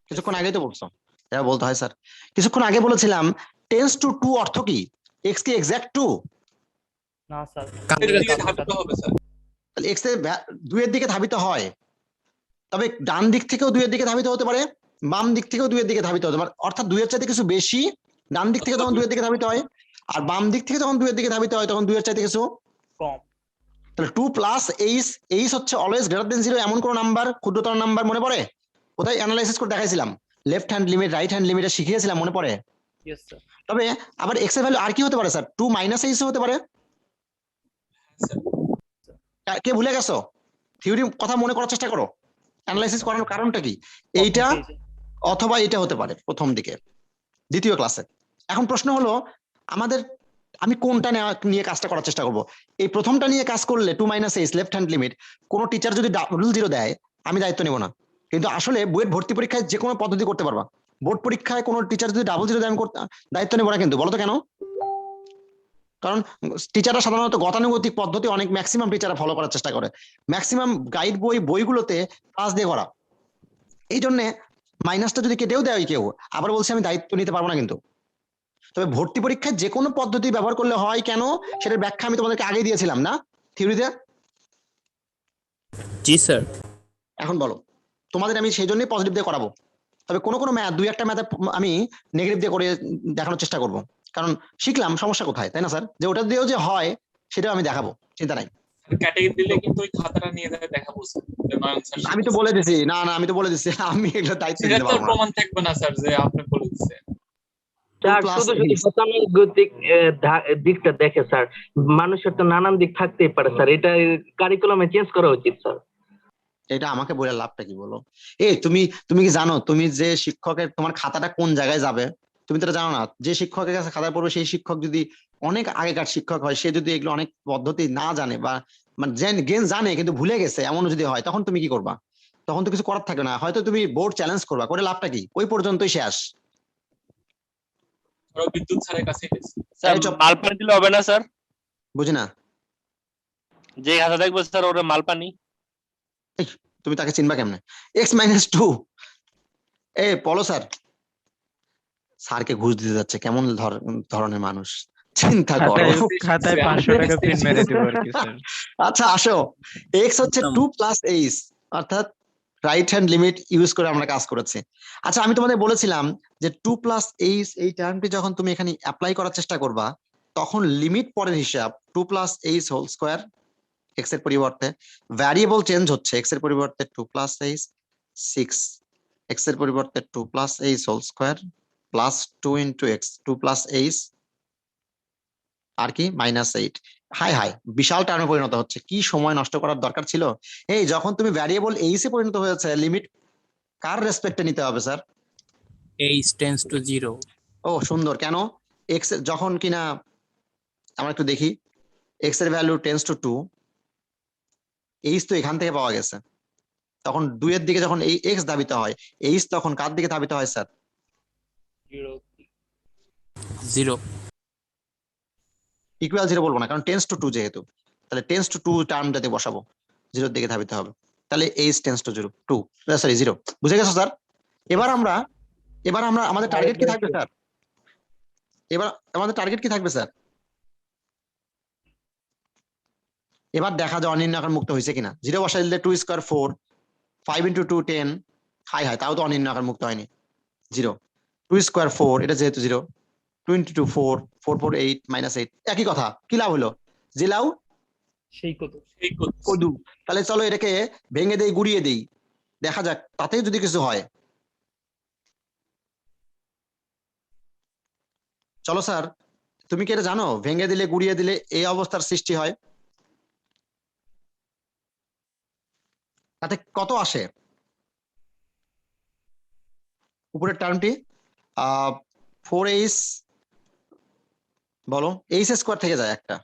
কিছুক্ষণ আগেই তো বলছো। এটা বলতে হয় স্যার। কিছুক্ষণ আগে বলেছিলাম টেন্স টু 2 অর্থ কি? x কি এক্সাক্ট 2? না স্যার। কাছের দিকে ধাবিত হবে স্যার। তাহলে x এর 2 এর দিকে ধাবিত হয়, তবে ডান দিক থেকেও 2 এর দিকে ধাবিত হতে পারে, বাম দিক থেকেও 2 এর দিকে ধাবিত হতে পারে। অর্থাৎ 2 এর চাইতে কিছু বেশি ডান দিক থেকে যখন 2 এর দিকে ধাবিত হয়, আর বাম দিক থেকে যখন 2 এর দিকে ধাবিত হয় তখন 2 এর চাইতে কিছু কম। তাহলে 2 + h হচ্ছে অলওয়েজ গ্রেটার দেন 0 এমন কোন নাম্বার, ক্ষুদ্রতর নাম্বার মনে পড়ে? কোথায় অ্যানালাইসিস করে দেখাইছিলাম? Left hand limit, right hand লিমিটে শিখিয়েছিলাম, মনে পড়ে? Yes sir. তবে আবার x এর ভ্যালু আর কি হতে পারে স্যার? 2 - h হতে পারে। কে ভুলে গেছো? থিওরি কথা মনে করার চেষ্টা করো। অ্যানালাইসিস করানোর কারণটা কি? এইটা অথবা এটা হতে পারে প্রথম দিকে, দ্বিতীয় ক্লাসে। এখন প্রশ্ন হলো আমাদের, আমি কোনটা নিয়ে কাজটা করার চেষ্টা করব? এই প্রথমটা নিয়ে কাজ করলে 2 - h লেফট হ্যান্ড লিমিট, কোন টিচার যদি ডাবল জিরো দেয় আমি দায়িত্ব নেব না। কিন্তু আসলে বুয়েট ভর্তি পরীক্ষায় যে কোনো পদ্ধতি করতে পারবা। বোর্ড পরীক্ষায় কোনো টিচার যদি ডাবল জিরো দেয় আমি দায়িত্ব নেব না। কিন্তু বলো তো কেন? কারণ টিচাররা সাধারণত গতানুগতিক পদ্ধতি অনেক ম্যাক্সিমাম টিচাররা ফলো করার চেষ্টা করে, ম্যাক্সিমাম গাইড বইগুলোতে ক্লাস দিয়ে করা। এই জন্য মাইনাসটা যদি কেটেও দেয় কেউ, আবার বলছে আমি দায়িত্ব নিতে পারবো না। কিন্তু তবে ভর্তি পরীক্ষায় যে কোনো পদ্ধতি ব্যবহার করলে হয় কেন সেটার ব্যাখ্যা আমি তোমাদেরকে আগে দিয়েছিলাম না থিওরিতে? জি স্যার। এখন বলো, তোমাদের আমি সেই জন্যই পজিটিভ দিয়ে করাবো। তবে কোনো ম্যাথ, 2-1টা ম্যাথে আমি নেগেটিভ দিয়ে করে দেখানোর চেষ্টা করব, কারণ শিখলাম সমস্যা কোথায়, তাই না স্যার? যে ওটা দিয়েও যে হয় সেটাও আমি দেখাবো, চিন্তা নাই। ক্যাটাগরি দিলে কিন্তু ওই খাতাটা নিয়ে যায় দেখাবো স্যার। আমি তো বলে দিছি, না আমি তো বলে দিছি আমি এগুলো দায়িত্ব সেটা নিতে তো পারবো না। প্রমাণ থাকবে না স্যার যে আপনি বলে দিচ্ছেন। স্যার শুধু গতানুগতিক দিকটা দেখে স্যার, মানুষের তো নানান দিক থাকতেই পারে স্যার, এটা কারিকুলামে চেঞ্জ করা উচিত স্যার। এটা আমাকে বলে লাভটা কি বলো? তুমি কি জানো তুমি যে শিক্ষকের তোমার খাতাটা কোন জায়গায় যাবে? তুমি তো এটা জানো না। যে শিক্ষকের কাছে খাতা পড়বে সেই শিক্ষক যদি অনেক আগেকার শিক্ষক হয়, সে যদি এগুলো অনেক পদ্ধতি না জানে বা মানে জানে কিন্তু ভুলে গেছে, এমন যদি হয়, তখন তুমি কি করবা? তখন তো কিছু করার থাকবে না, হয়তো তুমি বোর্ড চ্যালেঞ্জ করবা, করে লাভটা কি? ওই পর্যন্তই শেষ। ধরো বিদ্যুৎ স্যারের কাছে গেছে, স্যার এই চুপ। মালপানি দিলে হবে না স্যার? বুঝি না। যে খাতা দেখবো স্যার ওটা মালপানি। তুমি তাকে চিনবা কেমনে? x-2 পলো স্যার, স্যারকে ঘুষ দিতে যাচ্ছে, কেমন ধরনের মানুষ, চিন্তা করো। খাতায় 500 টাকা প্রিন্ট মেরে দিব আর কি স্যার। আচ্ছা আসো, x হচ্ছে 2 প্লাস এইচ, অর্থাৎ রাইট হ্যান্ড লিমিট ইউজ করে আমরা কাজ করেছি। আচ্ছা আমি তোমাদের বলেছিলাম যে 2 প্লাস এইচ এই টার্মটি যখন তুমি এখানে অ্যাপ্লাই করার চেষ্টা করবা, তখন লিমিট পরের হিসাব 2 plus H whole square x এর পরিবর্তে, ভ্যারিয়েবল চেঞ্জ হচ্ছে, এক্স এর পরিবর্তে 2 প্লাস এইচ 6, এক্স এর পরিবর্তে 2 plus H whole square plus 2 into x 2 plus H আর কি -8। হাই হাই, বিশাল টার্মে পরিণত হচ্ছে, কি সময় নষ্ট করার দরকার ছিল? এই যখন তুমি ভ্যারিয়েবল এইচ এ পরিণত হয়েছে, লিমিট কার রেসপেক্টে নিতে হবে স্যার? h tends to 0. ও সুন্দর, কেন? এক্স যখন কিনা আমরা একটু দেখি, এক্স এর ভ্যালু টেন্স টু 2, এইচ তো এখান থেকে পাওয়া গেছে, তখন 2 এর দিকে যখন এই এক্স ধাবিত হয়, এইচ তখন কার দিকে ধাবিত হয় স্যার? 0. ইকুয়াল 0 বলবো না, কারণ টেন্স টু 2 যেহেতু, তাহলে টেন্স টু 2 টার্মটাতে বসাবো, 0 এর দিকে ধাবিত হবে, তাহলে এইচ টেন্স টু 0 2 সরি 0। বুঝে গেছো স্যার? এবার আমরা আমাদের টার্গেট কি থাকবে স্যার? এবার আমাদের টার্গেট কি থাকবে স্যার? এবার দেখা যায় অনির্ণয় আকার মুক্ত হয়েছে কিনা। 0 বসাই দিলে 2 স্কোয়ার 4, 5 ইন্টু 2 10, হাই হাই, তাও তো অনির্ণয় আকার মুক্ত হয়নি। 0 2 স্কোয়ার 4, এটা যেহেতু 0, 2 ইন্টু 2 4, 4 4 8 -8, একই কথা, কি লাভ হলো? যে লাউ সেই কত কদু। তাহলে চলো এটাকে ভেঙে দেই, গুড়িয়ে দেই, দেখা যাক তাতে যদি কিছু হয়। চলো স্যার, তুমি কি এটা জানো ভেঙে দিলে গুড়িয়ে দিলে এই অবস্থার সৃষ্টি হয়? তাতে কত আসে? উপরের টার্মটি 4h, বলো, এইচ স্কোয়ার থেকে যায় একটা,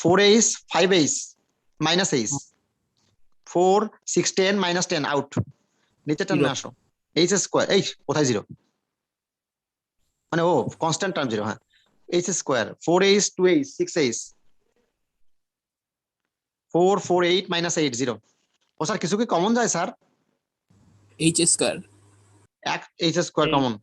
4h 5h -h, 4 6 10 -10 আউট, নিচে টার্মে আসো, এইচ স্কোয়ার, এই কোথায় 0, মানে ও কনস্ট্যান্ট টার্ম 0, হ্যাঁ, H square 4h 2h 6h 4 4 8 -8 0। ও স্যার কিছু কি কমন যায় স্যার? h square. এক H square common,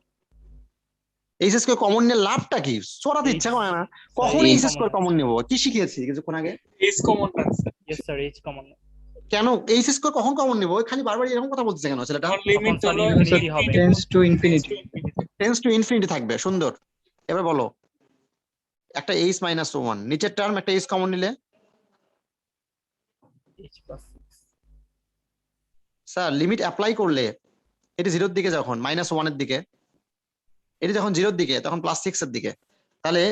H square common নিয়ে লাভটা কি? চড়াতে ইচ্ছা করে না, কখন এইচ স্কোয়ার কমন নেবো? কি শিখিয়েছি কিছুক্ষণ আগে? H common transfer, yes sir H common কেন এইচ স্কোয়ার কখন কমন নেবো? খালি বারবার এরকম কথা বলতেছে কেন ছেলেটা? তখন লিমিট তখন হলো infinity হবে। Tense to infinity. Tense to infinity থাকবে, সুন্দর। এবার বলো, একটা এইচ -1, নিচের টার্ম একটা এইচ কমন নিলে h plus 6 sir limit apply করলে এটি 0 দিকে, যখন -1 এর দিকে, এটি যখন 0 দিকে, তখন +6 এর দিকে, তাহলে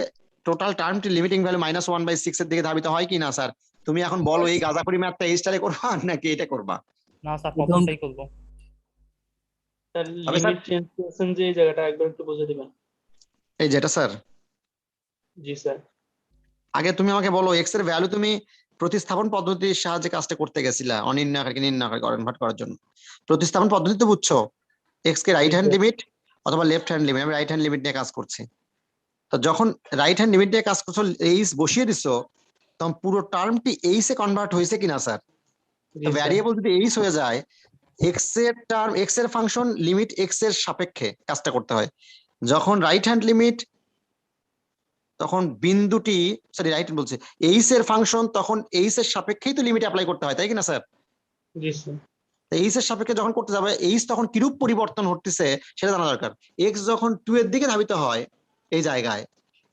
টোটাল টার্মটি লিমিটিং ভ্যালু -1/6 এর দিকে ধাবিত হয় কি না স্যার? তুমি এখন বলো এই গাঁজাখুরি ম্যাথটা এই স্টাইলে করবা নাকি এটা করবা? না স্যার প্রথমটাই করবো। স্যার তবে স্যার- লিমিট চেঞ্জ করেছেন যে এই জায়গাটা একবার একটু বুঝে দিবেন। এই যেটা স্যার, জি স্যার। আগে তুমি আমাকে বলো এক্স এর ভ্যালু তুমি প্রতিস্থাপন পদ্ধতির সাহায্যে কাজটা করতে গেছিলা অনির্ণয় আকারকে নির্ণয় আকারে কনভার্ট করার জন্য। প্রতিস্থাপন পদ্ধতি তো বুঝছো, এক্স কে রাইট হ্যান্ড লিমিট অথবা লেফট হ্যান্ড লিমিট, আমি রাইট হ্যান্ড লিমিট নিয়ে কাজ করছি। তো যখন রাইট হ্যান্ড লিমিট নিয়ে কাজ করছো, এইচ বসিয়ে দিছো, তখন পুরো টার্মটি এইচ এ কনভার্ট হয়েছে কিনা স্যার? ভ্যারিয়েবল যদি এইচ হয়ে যায়, এক্স এর টার্ম, এক্স এর ফাংশন লিমিট এক্স এর সাপেক্ষে কাজটা করতে হয়। যখন রাইট হ্যান্ড লিমিট, তখন বিন্দুটি, সরি রাইট বলছে, এইচ এর ফাংশন, তখন এইচ এর সাপেক্ষেই তো লিমিট অ্যাপ্লাই করতে হয়, তাই কিনা স্যার? জি স্যার। এইচ এর সাপেক্ষে যখন করতে যাবে, এইচ তখন কিরূপ পরিবর্তন ঘটতেছে সেটা জানা দরকার। এক্স যখন 2 এর দিকে ধাবিত হয় এই জায়গায়,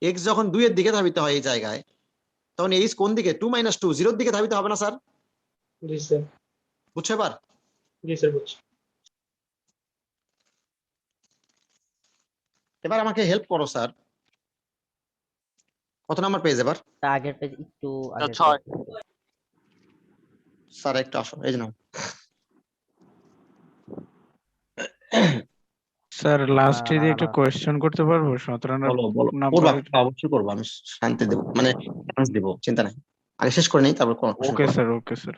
এক্স যখন 2 এর দিকে ধাবিত হয় এই জায়গায়, তখন এইচ কোন দিকে? 2 - 2 0 এর দিকে ধাবিত হবে না স্যার? জি স্যার। বুঝছো এবার? জি স্যার বুঝছি। এবার আমাকে হেল্প করো স্যার, কত নাম্বার পেজ এবার? আগের পেজ একটু আগে 6 স্যার একটু আসো, এই যে নাও। স্যার লাস্টে দিয়ে একটু কোয়েশ্চেন করতে পারবো 17 বলো বলো করবা, নাম্বারের? অবশ্যই করবো, আমি শান্তি দেবো, মানে চান্স দেবো, চিন্তা নাই। আগে শেষ করে নেই, তারপর question ওকে করো। Sir, okay sir.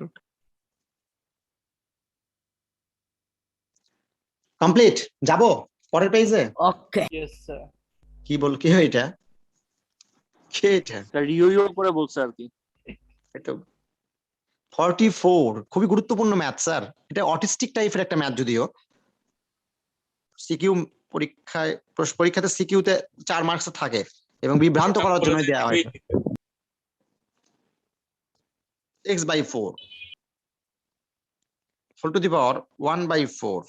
কমপ্লিট, যাবো পরের পেজে। Okay yes sir. কি বল, কি হয় এটা, কে এটা? স্যার ইউ করে বলছে আর কি। এটা 44 খুবই গুরুত্বপূর্ণ ম্যাথ স্যার, এটা অটিস্টিক টাইপের একটা ম্যাথ, যদিও সিকিউ পরীক্ষাতে সিকিউতে 4 মার্কস থাকে এবং বিভ্রান্ত করার জন্য দেওয়া হয়। x/4 whole to the power 1/4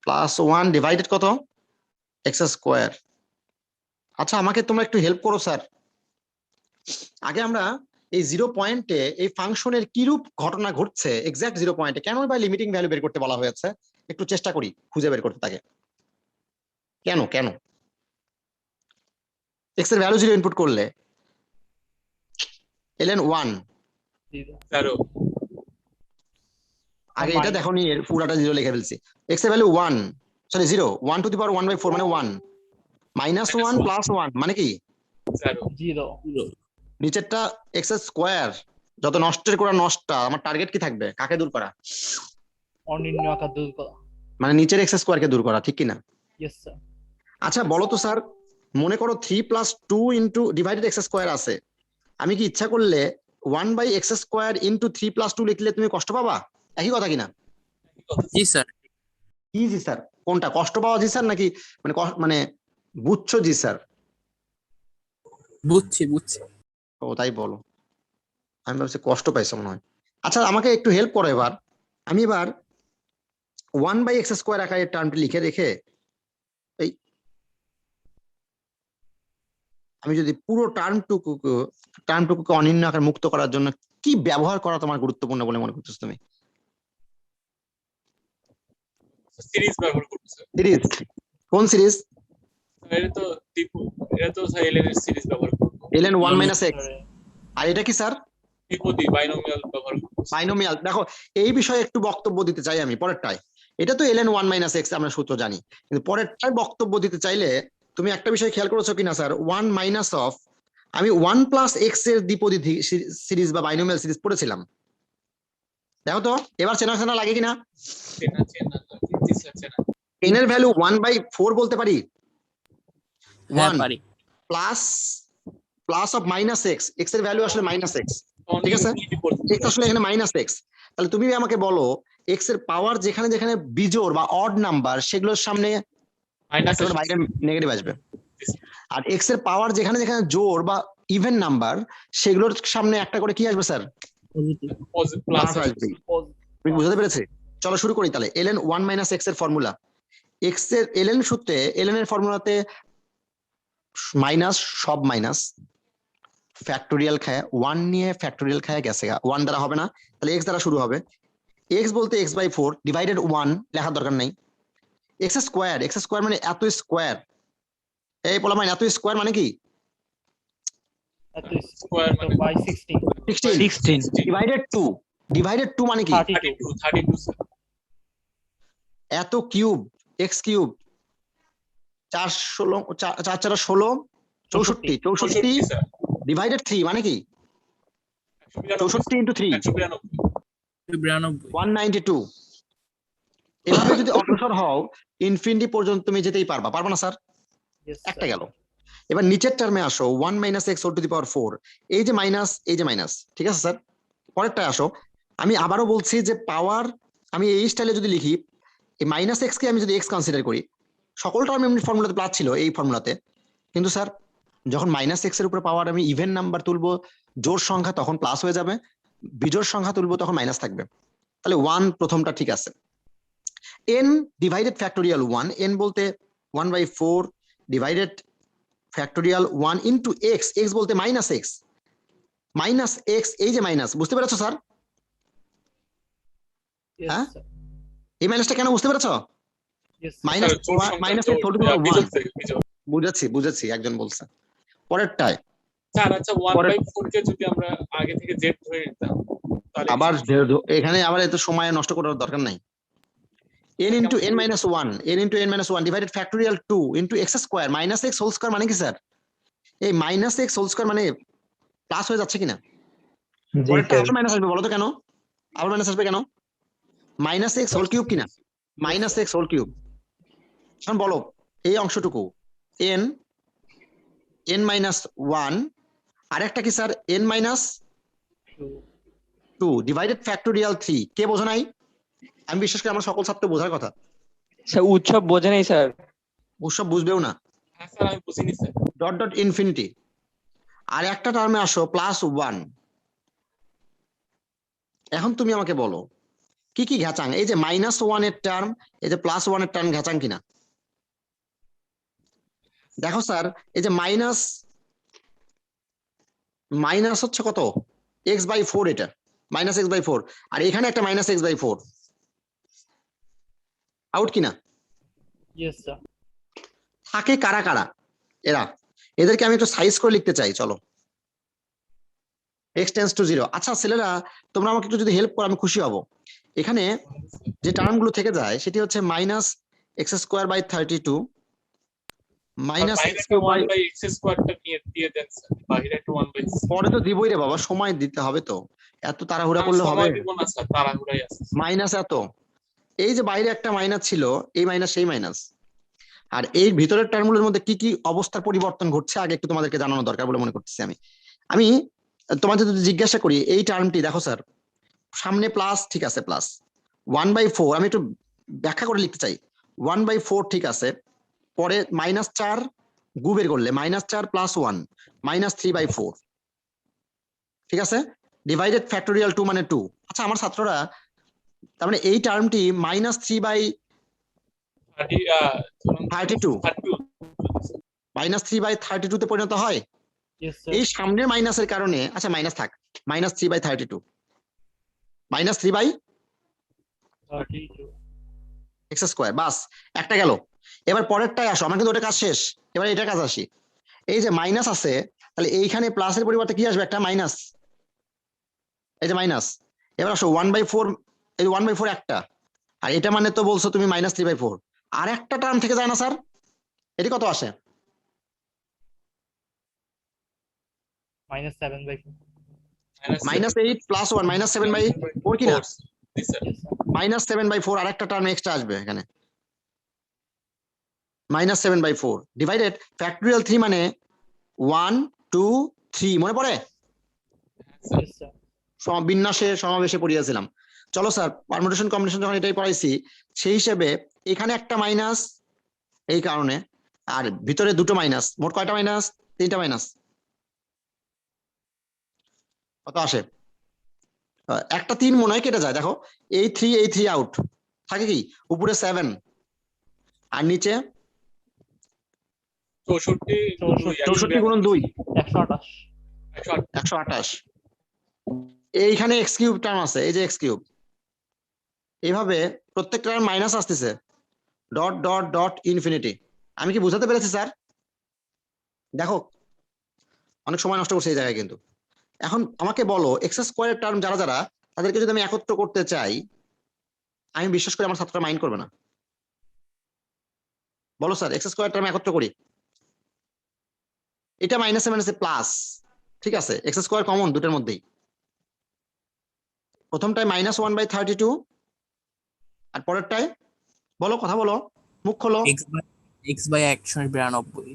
plus 1 divided কত, x স্কোয়ার। আচ্ছা আমাকে তোমরা একটু হেল্প করো স্যার, আগে আমরা এই 0 পয়েন্টে এই ফাংশনের কিরূপ ঘটনা ঘটছে, এক্সাক্ট 0 পয়েন্টে কেন বা লিমিটিং ভ্যালু বের করতে বলা হয়েছে, একটু চেষ্টা করি খুঁজে বের করতে। তাকে কেন কেন x এর ভ্যালু 0 ইনপুট করলে ln 1, জিরো। আগে এটা দেখো নি, এর পুরাটা 0 লিখে ফেলছি। x এর value 1, sorry 0, 1 two the power 1/4 মানে 1, মাইনাস 1 প্লাস 1 মানে কি জিরো। নিচেরটা x স্কোয়ার, যত নষ্টের করা নষ্টা, আমার টার্গেট কি থাকবে, কাকে দূর করা, অনির্ণয় আকার দূর করা। মানে নিচের x স্কোয়ার কে দূর করা, ঠিক কি না? Yes sir. আচ্ছা বলো তো স্যার, মনে করো 3 + 2 ইন্টু ডিভাইডেড x স্কোয়ার আছে, আমি কি ইচ্ছা করলে 1/x স্কোয়ার ইন্টু 3 + 2 লিখলে তুমি কষ্ট পাবা? একই কথা কিনা? জি স্যার। কি জি স্যার, কোনটা কষ্ট পাওয়া জি স্যার নাকি মানে মানে বুঝছো জি স্যার? বুঝছি বুঝছি। ও তাই বলো, আমি ভাবছি কষ্ট পাইছো মনে হয়। আচ্ছা আমাকে একটু হেল্প করো এবার, আমি এবার 1/x স্কোয়ার আকারে টার্মটি লিখে রেখে এই আমি যদি পুরো টার্মটুকুকে অনির্ণয় আকারে মুক্ত করার জন্য কি ব্যবহার করা তোমার গুরুত্বপূর্ণ বলে মনে করতেছো তুমি? সিরিজ ব্যবহার করছে। সিরিজ, কোন সিরিজ? এটা তো স্যার এলএন এর সিরিজ ব্যবহার করব। ln 1 - x, আর এটা কি স্যার? দ্বিপদী বাইনোমিয়াল ব্যবহার করব। বাইনোমিয়াল। দেখো এই বিষয়ে একটু বক্তব্য দিতে চাই আমি পরেরটায়, এটা তো ln 1 - x আমরা সূত্র জানি, কিন্তু পরেরটায় বক্তব্য দিতে চাইলে তুমি একটা বিষয় খেয়াল করেছো কিনা স্যার, 1 মাইনাস অফ, আমি 1 + x এর দ্বিপদী সিরিজ বা বাইনোমিয়াল সিরিজ পড়েছিলাম, দেখো তো এবার চেনা চেনা লাগে কিনা? জি স্যার চেনা। n এর ভ্যালু 1/4 বলতে পারি, হ্যাঁ 1 পারি। প্লাস অফ -x, x এর ভ্যালু আসলে -x, ঠিক আছে, x আসলে এখানে -x, তাহলে তুমি আমাকে বলো x এর পাওয়ার যেখানে যেখানে বিজোড় বা অড নাম্বার সেগুলোর সামনে একটা করে বাইরে নেগেটিভ আসবে, আর x এর পাওয়ার যেখানে যেখানে জোড় বা ইভেন নাম্বার সেগুলোর সামনে একটা করে কি আসবে স্যার, প্লাস আসবে। তুমি বুঝতে পেরেছি? চলো শুরু করি তাহলে। ln 1 - x এর ফর্মুলা, x এর ln সূত্রে ln এর ফর্মুলাতে মাইনাস, সব মাইনাস, ফ্যাক্টোরিয়াল খায় 1 নিয়ে ফ্যাক্টোরিয়াল খায় গেছে, 1 দ্বারা হবে না, তাহলে x দ্বারা শুরু হবে। x বলতে x/4 ডিভাইডেড 1 লেখার দরকার নাই, x স্কোয়ার মানে এত স্কোয়ার, এই বলা মানে এত স্কোয়ার মানে কি, এত স্কয়ার মানে বাই 16 16 ডিভাইডেড 2 মানে কি 32 স্যার। এত cube, x cube 4 4 16 64 sir. Divided 3 মানে কি 64 ইনটু 3 92। 192। এভাবে যদি অগ্রসর হও ইনফিনিটি পর্যন্ত তুমি যেতেই পারবা না স্যার? একটা গেল। এবার নিচের টার্মে আসো 1 - x whole to the power 4, এই যে মাইনাস এই যে মাইনাস, ঠিক আছে স্যার? পরেরটায় আসো, আমি আবারও বলছি যে পাওয়ার আমি এই স্টাইলে যদি লিখি, এই -x কে আমি যদি x কনসিডার করি, সকল টার্ম এমনি ফর্মুলাতে প্লাস ছিল এই ফর্মুলাতে, কিন্তু স্যার যখন -x এর উপরে পাওয়ার আমি ইভেন নাম্বার তুলবো, জোড় সংখ্যা, তখন প্লাস হয়ে যাবে, বিজোড় সংখ্যা তুলবো তখন মাইনাস থাকবে, তাহলে 1 প্রথমটা ঠিক আছে। n ডিভাইডেড ফ্যাক্টোরিয়াল 1, n বলতে 1/4 divided factorial 1 into x, x বলতে -x, -x এই যে মাইনাস, বুঝতে পেরেছো স্যার? হ্যাঁ এই মাইনাসটা কেন বুঝতে পেরেছো? Minus -x whole to the power 1, বুঝেছি একজন বলছে। পরেরটায় স্যার আচ্ছা 1/4 কে যদি আমরা আগে থেকে z ধরে নিতাম তাহলে আবার এখানে আবার এত সময় নষ্ট করার দরকার নাই, n into n minus 1, n into n minus 1 divided factorial 2 into x square minus x whole square মানে কি স্যার? এই মাইনাস x whole square মানে প্লাস হয়ে যাচ্ছে কিনা? জি পরেরটা স্যার আবার মাইনাস আসবে, বলো তো কেন? আবার মাইনাস আসবে কেন? মাইনাস এক্স হোল কিউব কিনা? Minus x whole cube. এখন বলো এই অংশটুকু এন এন মাইনাস ওয়ান, আর একটা কি sir n minus two divided factorial 3। কে বোঝো নাই? আমি বিশ্বাস করি আমার সকল ছাত্র বোঝার কথা, স্যার উৎসব বোঝে নাই স্যার। উৎসব বুঝবেও না। হ্যাঁ স্যার আমি বুঝিনি স্যার। ডট ডট ইনফিনিটি, আর একটা টার্মে আসো প্লাস 1। এখন তুমি আমাকে বলো কি কি ঘ্যাচাং? এই যে মাইনাস 1 এর টার্ম, এই যে প্লাস 1 এর টার্ম ঘ্যাচাং কিনা? দেখো স্যার এই যে মাইনাস মাইনাস হচ্ছে কত এক্স বাই 4, এটা মাইনাস এক্স বাই 4, আর এখানে একটা মাইনাস এক্স বাই 4 আউট কিনা? Yes, sir. থাকে কারা কারা এরা? এদেরকে আমি একটু সাইজ করে লিখতে চাই, চলো। x tends to 0। আচ্ছা ছেলেরা তোমরা আমাকে একটু যদি হেল্প করো আমি খুশি হব। এখানে যে টার্মগুলো থেকে যায় সেটি হচ্ছে minus x square by 32 minus বাইরে একটা 1 বাই x স্কয়ারটা নিয়ে দিয়ে দেন স্যার। বাইরে একটা 1 বাই পরে তো দিবই রে বাবা, সময় দিতে হবে তো, এত তাড়াহুড়া করলে হবে? দিব না স্যার, তাড়াহুড়াই আছে। মাইনাস এত, এই যে বাইরে একটা মাইনাস ছিল, এই মাইনাস সেই মাইনাস, আর এই ভিতরের টার্মগুলোর মধ্যে কি কি অবস্থার পরিবর্তন ঘটছে আগে একটু তোমাদেরকে জানানো দরকার বলে মনে করতেছি। আমি তোমাদের যদি জিজ্ঞাসা করি এই টার্মটি দেখো স্যার, সামনে প্লাস, ঠিক আছে প্লাস 1/4, আমি একটু ব্যাখ্যা করে লিখতে চাই। 1/4 ঠিক আছে, পরে -4 গুণ বের করলে -4 + 1 -3/4, ঠিক আছে, ডিভাইডেড ফ্যাক্টোরিয়াল 2 মানে 2। আচ্ছা আমার ছাত্ররা তার মানে এই টার্মটি -3/32 -3/32 তে পরিণত হয়। Yes, sir. এই সামনের মাইনাসের কারণে, আচ্ছা মাইনাস থাক, -3/32 -3/x স্কয়ার, বাস একটা গেল। এবার পরেরটায় আসো, আমার কিন্তু ওটা কাজ শেষ, এবার এটার কাজ আসি। এই যে মাইনাস আছে, তাহলে এইখানে প্লাসের পরিবর্তে কি আসবে? একটা মাইনাস, এই যে মাইনাস। এবার আসো 1/4, এই 1/4 একটা, আর এটা মানে তো বলছো তুমি -3/4, আর একটা টার্ম থেকে যায় না স্যার, এটি কত আসে? -7/4. -8 + 1 -7/4 কি না? জি স্যার। Yes, sir. -7/4 আর একটা টার্ম এক্সট্রা আসবে এখানে, -7/4 ডিভাইডেড ফ্যাক্টোরিয়াল 3 মানে 1 2 3, মনে পড়ে? Yes, sir. বিন্যাসে সমাবেশে পড়িয়েছিলাম। চলো স্যার পারমুটেশন কম্বিনেশন যখন এটাই পড়াইছি, সেই হিসেবে এখানে একটা মাইনাস এই কারণে, আর ভিতরে দুটো মাইনাস, মোট কয়টা মাইনাস? 3টা মাইনাস। কত আসে? একটা 3 মনে হয় কেটে যায়, দেখো এই 3 আউট, থাকে কি উপরে 7 আর নিচে 64 গুণন 2 128. 128। এইখানে এক্স কিউব টার্ম আছে, এই যে এক্স কিউব, এইভাবে প্রত্যেকটা মাইনাস আসতেছে, ডট ডট ডট ইনফিনিটি। আমি কি বুঝাতে পেরেছি স্যার? দেখো অনেক সময় নষ্ট করছে এই জায়গায় কিন্তু। এখন আমাকে বলো এক্স স্কোয়ারের টার্ম যারা যারা, তাদেরকে যদি আমি একত্র করতে চাই, আমি বিশ্বাস করি আমার ছাত্ররা মাইন্ড করবে না। বলো স্যার এক্স স্কোয়ার টার্ম একত্র করি, এটা মাইনাসে মাইনাসে প্লাস, ঠিক আছে, এক্স স্কোয়ার কমন দুটোর মধ্যেই। প্রথমটায় -1/32, আর পরেরটায় বলো, কথা বলো, মুখ খোলো, x/192।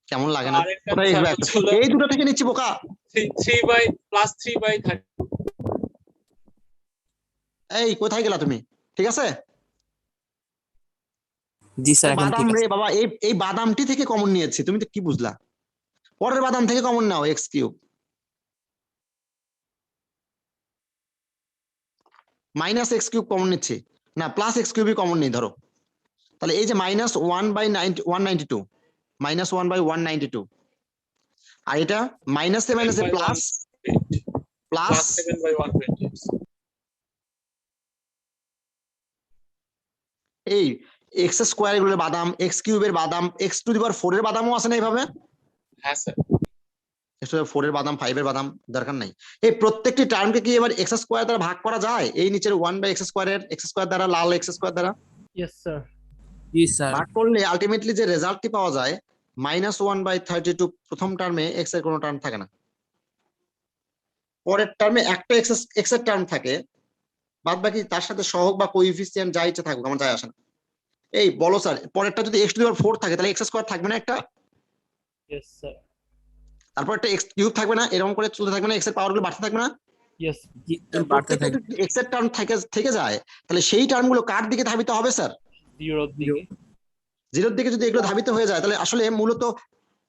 কেমন লাগে না? আরেকটা কোথায় স্যার x ছিল এই দুটো থেকে নিচ্ছি বোকা। 3/+3/30। এই কোথায় গেলা তুমি? ঠিক আছে, জি স্যার, এখন বাদাম ঠিক রে আছে। বাবা, এই বাদামটি থেকে কমন নিয়েছি, তুমি তো কি বুঝলা? পরের বাদাম থেকে কমন নাও, x cube -x cube common নিচ্ছি না, +x কিউবই কমন নেই ধরো, তাহলে এই যে -1/192 -1/192, আর এটা মাইনাসে মাইনাসে প্লাস প্লাস 7/120। এই এক্স স্কোয়ার এগুলোর বাদাম, এক্স কিউবের বাদাম, x⁴ এর বাদামও আছে না এইভাবে? হ্যাঁ স্যার। 4 এর বাদাম 5 এর বাদাম দরকার নাই। এই প্রত্যেকটি টার্মকে কি এবার এক্স স্কোয়ার দ্বারা ভাগ করা যায়? এই নিচের 1/x স্কোয়ারের এক্স স্কোয়ার দ্বারা, লাল এক্স স্কোয়ার দ্বারা Yes, sir. জি স্যার। ভাগ করলে আলটিমেটলি যে রেজাল্টটি পাওয়া যায় -1/32। প্রথম টার্মে এক্স এর কোনো টার্ম থাকে না, পরের টার্মে একটা এক্স এর টার্ম থাকে, বাদ বাকি তার সাথে সহগ বা কোএফিসিয়েন্ট যা ইচ্ছা থাকুক আমার যায় আসে না। এই বলো স্যার, পরেরটা যদি x⁴ থাকে তাহলে এক্স স্কোয়ার থাকবে না একটা, Yes, sir. তারপর একটা এক্স কিউব থাকবে না, এরকম করে চলতে থাকবে না, এক্স এর পাওয়ার গুলো বাড়তে থাকবে না। Yes. জি স্যার, বাড়তে থাকে। এক্স এর টার্ম থেকে যায় তাহলে সেই টার্ম গুলো কার দিকে ধাবিত হবে স্যার? 0 দিকে জিরোর দিকে যদি এগুলো ধাবিত হয়ে যায় তাহলে আসলে মূলত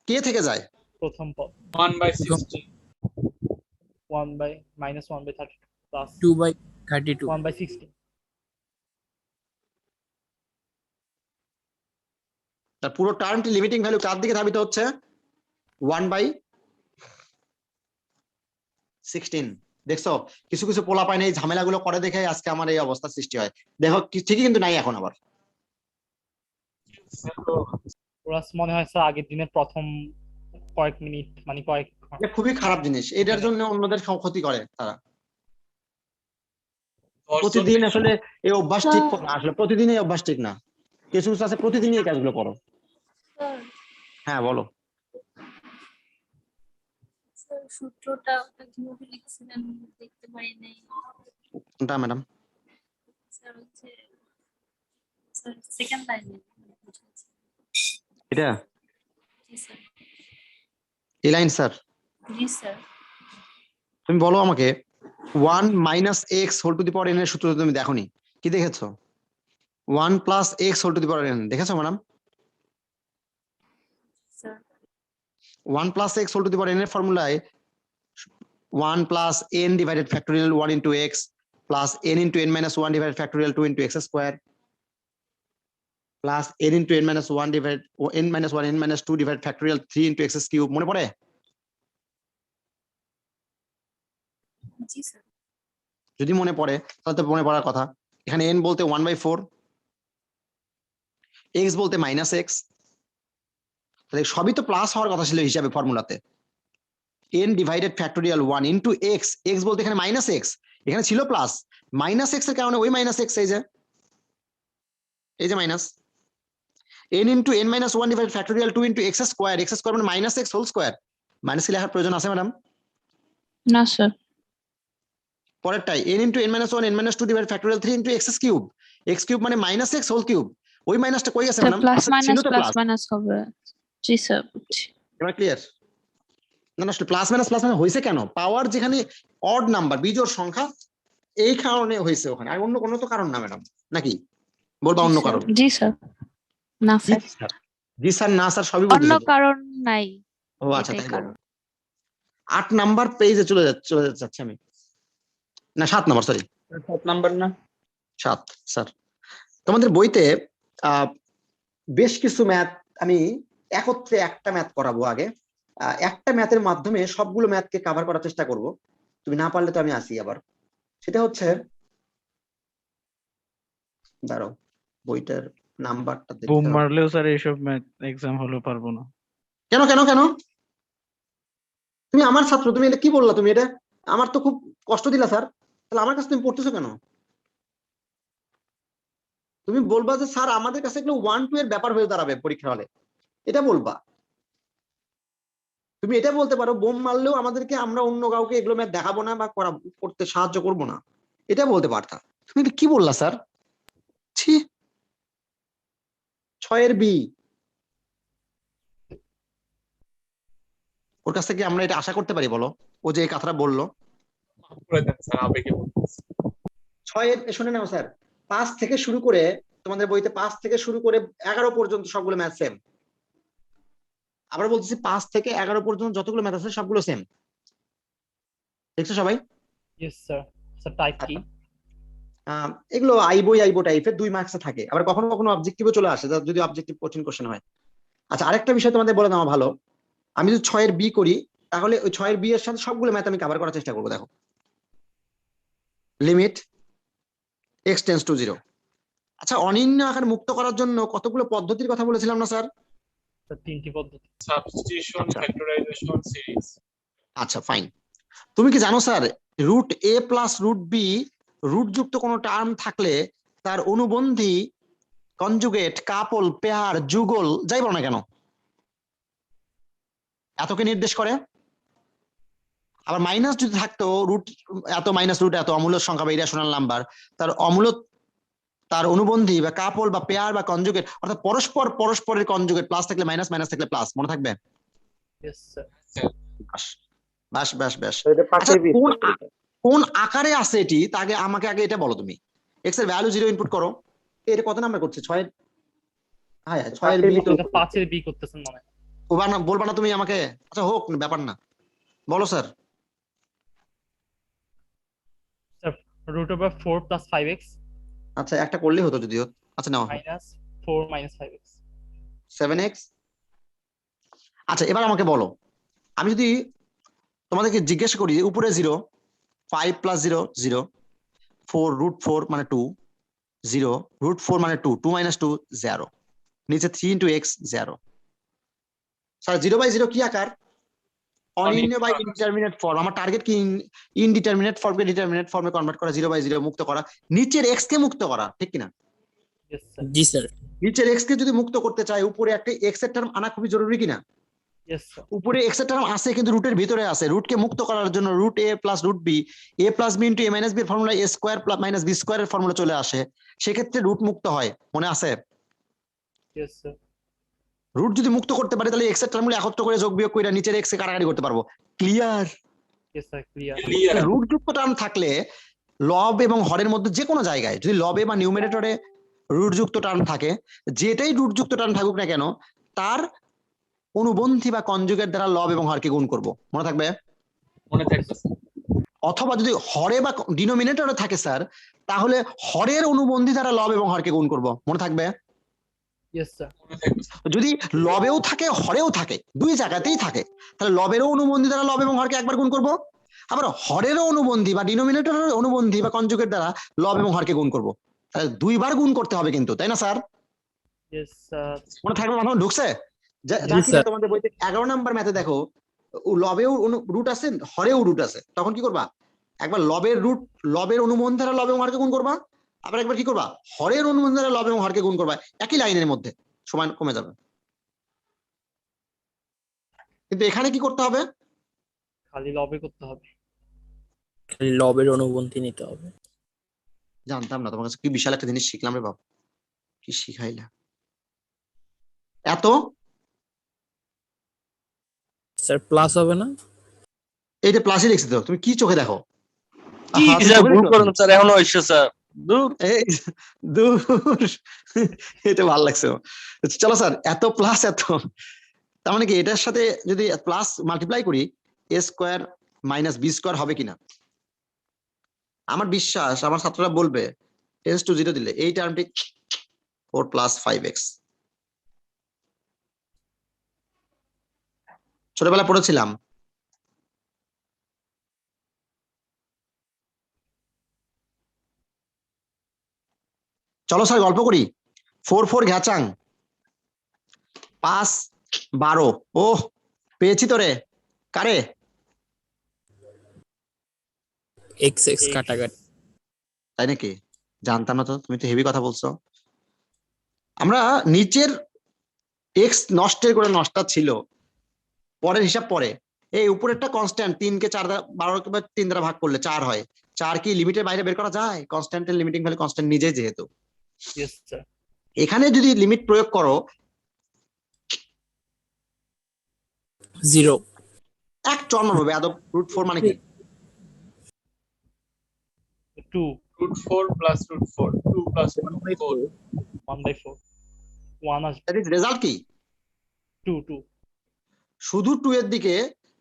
কে থেকে যায়? প্রথম পদ 1/16 1/-1/32 প্লাস 2/32 1/16। তার পুরো টার্মটি লিমিটিং ভ্যালু কার দিকে ধাবিত হচ্ছে? 1/16। দেখছো, কিছু কিছু পোলা পায় না, এই ঝামেলাগুলো করে দেখে আজকে আমার এই অবস্থা সৃষ্টি হয়। দেখো ঠিকই কিন্তু নাই এখন আবার। ওরা মনে হয় স্যার আগের দিনের প্রথম কয়েক মিনিট মানে কয়েক এটা খুবই খারাপ জিনিস, এটার জন্য অন্যদের ক্ষতি করে তারা। প্রতিদিন আসলে এই অভ্যাস ঠিক না, আসলে প্রতিদিন এই অভ্যাস ঠিক না। কিছু কিছু আছে প্রতিদিনই এই কাজগুলো করো। হ্যাঁ বলো। সূত্রটা কিভাবে লিখছিলেন দেখতে পাই নাই কোনটা ম্যাডাম? স্যার হচ্ছে স্যার সেকেন্ড লাইনে এটা জি স্যার এই লাইন স্যার, জি স্যার তুমি বলো আমাকে 1 - x whole to the power n এর সূত্র তুমি দেখোনি, কি দেখেছো? 1 + x whole to the power n দেখেছো madam? Sir 1 + x whole to the power n এর ফর্মুলায় 1 + n divided factorial 1 * x plus n * n - 1 divided factorial 2 * x square plus n * n - 1 divide n - 1 n - 2 divide factorial 3 * x cube. মনে পড়ে? জি sir যদি মনে পড়ে তাহলে তো মনে পড়ার কথা। এখানে n বলতে 1/4, x বলতে -x, তাহলে সবই তো প্লাস হওয়ার কথা ছিল হিসাবে ফর্মুলাতে। n divided factorial 1 * x, x বলতে এখানে -x, এখানে ছিল প্লাস, -x এর কারণে ওই -x এই যে minus. n * n - 1 divide factorial 2 * x square, x square মানে -x হোল স্কয়ার। মাইনাস কি লেখার প্রয়োজন আছে ম্যাডাম? না স্যার পরেরটাই n * n - 1 n - 2 divide factorial 3 * x cube, x cube মানে -x হোল কিউব। ওই মাইনাসটা কই গেছে ম্যাডাম? প্লাস ছিল মাইনাস তো প্লাস প্লাস। মাইনাস হবে জি স্যার বুঝছি এবার ক্লিয়ার? না না, আসলে প্লাস মাইনাস হয়েছে কেন? পাওয়ার যেখানে অড নাম্বার বিজোড় সংখ্যা, এই কারণে হয়েছে ওখানে, আর অন্য কোনো তো কারণ না ম্যাডাম, নাকি বলবা অন্য কারণ? জি স্যার না স্যার জি স্যার না স্যার সবই অন্য বলতেছি। কারণ নাই ও আচ্ছা, এটাই তাই কারণ 8 নাম্বার পেজে চলে যাচ্ছে আমি, না 7 নাম্বার, সরি 7 নাম্বার না 7 স্যার। তোমাদের বইতে বেশ কিছু ম্যাথ আমি একত্রে একটা ম্যাথ করাবো আগে। একটা ম্যাথের মাধ্যমে সবগুলো ম্যাথকে কভার করার চেষ্টা করব, তুমি না পারলে তো আমি আসি আবার। সেটা হচ্ছে, দাঁড়াও বইটার নাম্বারটা দেখতে বুম হবে। মারলেও স্যার এইসব ম্যাথ এক্সাম হলেও পারবো না। কেন কেন কেন? তুমি আমার ছাত্র, তুমি এটা কি বললা? তুমি এটা আমার তো খুব কষ্ট দিলা স্যার। তাহলে আমার কাছে তুমি পড়তেছো কেন? তুমি বলবা যে স্যার আমাদের কাছে এগুলো 1-2 এর ব্যাপার হয়ে দাঁড়াবে পরীক্ষা হলে, এটা বলবা। তুমি এটা বলতে পারো বোম মারলেও আমাদেরকে, আমরা অন্য কাউকে এগুলো ম্যাথ দেখাবো না বা করতে সাহায্য করব না, এটা বলতে পারতা। তুমি এটা কি বললা স্যার? ছি। 6 এর বি, ওর কাছ থেকে আমরা এটা আশা করতে পারি বলো? ও যে এই কথাটা বললো। করে দেন স্যার, আবেগে বলতেছি। 6 এর শুনে নাও স্যার, 5 থেকে শুরু করে তোমাদের বইতে 5 থেকে শুরু করে 11 পর্যন্ত সবগুলো ম্যাথ সেম। আবার বলতেছি 5 থেকে 11 পর্যন্ত যতগুলো ম্যাথ আছে সবগুলো সেম। দেখছো সবাই? Yes sir. স্যার টাইপ কি? এগুলো আইবো টাইপের 2 মার্কসে থাকে, আবার কখনো কখনো অবজেক্টিভও চলে আসে যদি অবজেক্টিভ কঠিন কোশ্চেন হয়। আচ্ছা, আরেকটা বিষয় তোমাদের বলে দেওয়া ভালো, আমি যদি 6 এর বি করি তাহলে ওই 6 এর বি এর সাথে সবগুলো ম্যাথ আমি কভার করার চেষ্টা করবো। দেখো, লিমিট x টেন্ডস টু 0। আচ্ছা, অনির্ণ আকার মুক্ত করার জন্য কতগুলো পদ্ধতির কথা বলেছিলাম না স্যার? স্যার 3টি পদ্ধতি। সাবস্টিটিউশন, আচ্ছা। Factorisation, series. আচ্ছা ফাইন। তুমি কি জানো sir root a plus root B root যুক্ত কোনো টার্ম থাকলে তার অনুবন্ধী কনজুগেট কাপল পেয়ার যুগল যাই বলো না কেন এতকে নির্দেশ করে। আবার মাইনাস যদি থাকতো রুট এত মাইনাস রুট এত অমূল্য সংখ্যা বা ইরেশনাল নাম্বার তার অমূল্য তার অনুবন্ধী বা কাপল বা পেয়ার বা কনজুগেট অর্থাৎ পরস্পরের কনজুগেট প্লাস থাকলে মাইনাস মাইনাস থাকলে প্লাস মনে থাকবে। Yes, sir. বাস বাস বাস। আচ্ছা, কোন আকারে আছে এটি তাকে আমাকে আগে এটা বলো তুমি। এক্স এর ভ্যালু 0 ইনপুট করো। এটা কত নাম্বার করছে 6 এর হ্যাঁ 6 এর বি তো 5 এর বি করতেছেন মনে হয়। বলবা না তুমি আমাকে। আচ্ছা হোক ব্যাপার না বলো sir. Root over 4 plus 5x আচ্ছা একটা করলেই হতো যদিও। আচ্ছা নাও minus 4 minus 5x. 7x। আচ্ছা এবার আমাকে বলো আমি যদি তোমাদেরকে জিজ্ঞেস করি উপরে 0 5 প্লাস 0 0 4 রুট 4 মানে 2 0 রুট 4 মানে 2 2 মাইনাস 2 0 নিচে 3 ইন্টু এক্স 0 স্যার 0 বাই 0 কি আকার অনির্ণয় বাই ইনডিটারমিনেট ফর্ম। আমার টার্গেট কি ইনডিটারমিনেট ফর্মকে ডিটারমিনেট ফর্মে কনভার্ট করা 0 বাই 0 মুক্ত করা নিচের এক্স কে মুক্ত করা ঠিক কিনা। Yes, sir. জি স্যার। নিচের এক্স কে যদি মুক্ত করতে চাই উপরে একটা এক্স এর টার্ম আনা খুবই জরুরি কিনা। Yes, sir. উপরে এক্স এর টার্ম আছে কিন্তু রুটের ভিতরে আছে রুটকে মুক্ত করার জন্য root a plus root b a plus b into a minus b এর formula a square plus minus b square এর ফর্মুলা চলে আসে সেক্ষেত্রে রুট মুক্ত হয় মনে আছে। Yes, sir. রুট যদি মুক্ত করতে পারি তাহলে এক্স এর টার্মগুলো একত্র করে যোগ বিয়োগ করে নিচের এক্স এ কাটাকাটি করতে পারবো। Clear. Yes, sir. Clear. Root যুক্ত টার্ম থাকলে লব এবং হরের মধ্যে যে কোনো জায়গায় যদি লবে বা নিউমারেটরে রুট যুক্ত টার্ম থাকে যেটাই রুট যুক্ত টার্ম থাকুক না কেন তার অনুবন্ধী বা কনজুগেট দ্বারা লব এবং হরকে গুণ করব মনে থাকবে। মনে থাকবে অথবা যদি হরে বা ডিনোমিনেটরে থাকে স্যার তাহলে হরের অনুবন্ধী দ্বারা লব এবং হরকে গুণ করব মনে থাকবে। Yes, sir. যদি লবেও থাকে হরেও থাকে দুই জায়গাতেই থাকে তাহলে লবেরও অনুবন্ধী দ্বারা লব এবং হরকে একবার গুণ করব আবার হরেরও অনুবন্ধী বা ডিনোমিনেটরের অনুবন্ধী বা কনজুগেট দ্বারা লব এবং হরকে গুণ করব তাহলে দুইবার গুণ করতে হবে কিন্তু তাই না স্যার। Yes, sir. মনে থাকবে মাথায় ঢুকছে তোমাদের বইতে 11 নাম্বার ম্যাথে দেখো লবেও রুট আছে হরেও রুট আছে তখন কি করবা একবার লবের অনুবন্ধী দ্বারা লব এবং হরকে গুণ করবা আবার একবার কি করবা হরের অনুবন্ধী দ্বারা লব এবং হরকে গুণ করবা একই লাইনের মধ্যে সময় কমে যাবে। কিন্তু এখানে কি করতে হবে খালি লবে করতে হবে। খালি লবের অনুবন্ধী নিতে হবে। জানতাম না তোমার কাছে কি বিশাল একটা জিনিস শিখলাম রে বাবা কি শিখাইলা এত। স্যার প্লাস হবে না। এইটা প্লাসই লিখছি তো তুমি কি চোখে দেখো স্যার এখনো হইছে স্যার এই দূর এটা ভালো লাগছে। চলো স্যার এত প্লাস এত তার মানে কি এটার সাথে যদি প্লাস মাল্টিপ্লাই করি এ স্কোয়ার মাইনাস বি স্কোয়ার হবে কিনা। আমার বিশ্বাস আমার ছাত্ররা বলবে টেন্স টু 0 দিলে এই টার্মটি 4 প্লাস 5x ছোটবেলা পড়েছিলাম। চলো স্যার গল্প করি 4 4 ঘ্যাচাং 5 12 ও পেয়েছি তোরে কারে এক্স এক্স কাটাকাটি। তাই নাকি জানতাম না তো তুমি তো হেভি কথা বলছো। আমরা নিচের এক্স নষ্টের করে নষ্টা ছিল পরের হিসাব পরে এই উপরেরটা কনস্ট্যান্ট 3 কে 4 দ্বারা 12 কে 3 দ্বারা ভাগ করলে 4 হয় 4 কি লিমিটের বাইরে বের করা যায় কনস্ট্যান্টের লিমিটিং ভ্যালু কনস্ট্যান্ট নিজেই যেহেতু। Yes, sir. এখানে যদি লিমিট প্রয়োগ করো 0 এক জন্ম হবে আদব রুট 4 মানে কি 2 root 4 plus root 4 2 plus 4 1 by 4 1 আসবে দ্যাট ইজ রেজাল্ট কি 2 শুধু 2 এর দিকে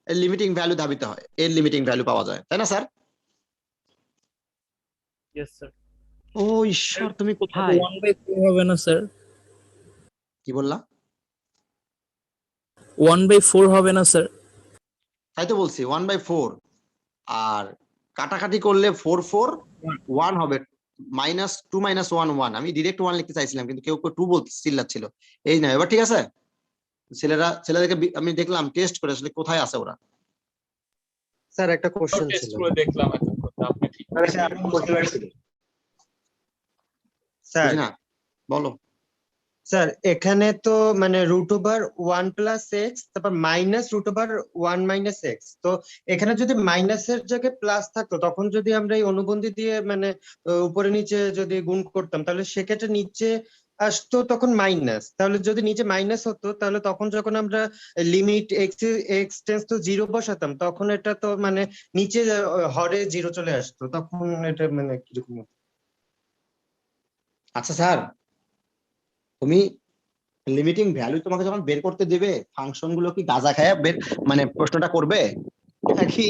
লিমিটিং ভ্যালু ধাবিত হয় এর লিমিটিং ভ্যালু পাওয়া যায় তাই না স্যার। Yes, sir. ও ঈশ্বর তুমি কোথায় 1/4 হবে না স্যার। কি বললা 1/4 হবে না স্যার। তাই তো বলছি 1/4 আর কাটাকাটি করলে 4 4 1 হবে মাইনাস 2 মাইনাস 1 1 আমি ডিরেক্ট 1 লিখতে চাইছিলাম কিন্তু কেউ কেউ 2 বলতে চিল্লাচ্ছিল এই না এবার ঠিক আছে ছেলেদেরকে আমি দেখলাম টেস্ট করে আসলে কোথায় আছে ওরা স্যার একটা কোশ্চেন টেস্ট ছিল করে দেখলাম এখন কথা আপনি ঠিক স্যার না বলো স্যার এখানে তো মানে রুট ওভার 1 + x তারপর মাইনাস রুট ওভার 1 - x, তো এখানে যদি মাইনাসের জায়গায় প্লাস থাকতো তখন যদি আমরা এই অনুবন্ধী দিয়ে মানে উপরে নিচে যদি গুণ করতাম তাহলে সেক্ষেত্রে নিচে আসতো তখন মাইনাস, তাহলে যদি নিচে মাইনাস হতো তাহলে তখন যখন আমরা লিমিট x টেন্স টু 0 বসাতাম তখন এটা তো মানে নিচে হরে 0 চলে আসতো, তখন এটা মানে কিরকম হতো? আচ্ছা স্যার, তুমি লিমিটিং ভ্যালু তোমাকে যখন বের করতে দেবে ফাংশন গুলো কি গাঁজা খায় বের মানে প্রশ্নটা করবে নাকি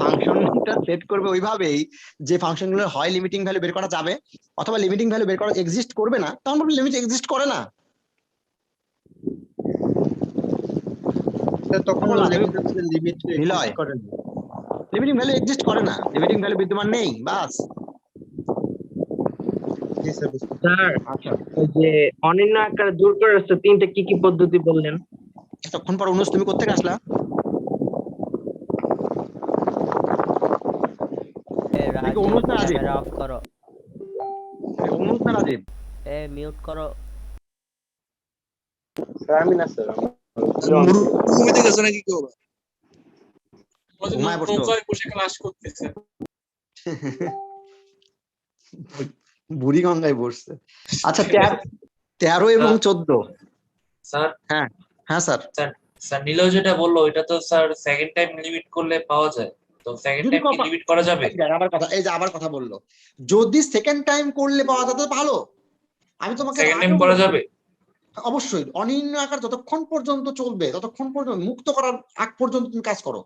ফাংশনটা সেট করবে ওইভাবেই যে ফাংশন গুলো হয় লিমিটিং ভ্যালু বের করা যাবে অথবা লিমিটিং ভ্যালু বের করা এক্সিস্ট করবে না, তখন বলবে লিমিট এক্সিস্ট করে না। তখন লিমিটিং ভ্যালু এক্সিস্ট করে না, লিমিটিং ভ্যালু বিদ্যমান নেই, বাস। স্যার ওই যে অনির্ণ আকার দূর করার রাস্তা তিনটা কি কি পদ্ধতি বললেন? তখন পর অনুষ তুমি কোথেকে আসলা? অনুষ না রাজীব? অফ করো, অনুষ না রাজীব? মিউট করো। ঘুমিতে গেছে নাকি কেউ? ঘুমায় পড়তো। নৌকায় বসে ক্লাস করতেছে। বুড়ি গঙ্গায় বসছে। আচ্ছা 13 এবং 14 স্যার হ্যাঁ হ্যাঁ স্যার স্যার নীলয় যেটা বললো এটা তো স্যার সেকেন্ড টাইম লিমিট করলে পাওয়া যায়, তো সেকেন্ড টাইম কি লিমিট করা যাবে? আবার কথা বললো, যদি সেকেন্ড টাইম করলে পাওয়া যেত ভালো। আমি তোমাকে সেকেন্ড টাইম করা যাবে অবশ্যই, অনির্ণ আকার যতক্ষণ পর্যন্ত চলবে ততক্ষণ পর্যন্ত মুক্ত করার আগ পর্যন্ত তুমি কাজ করো।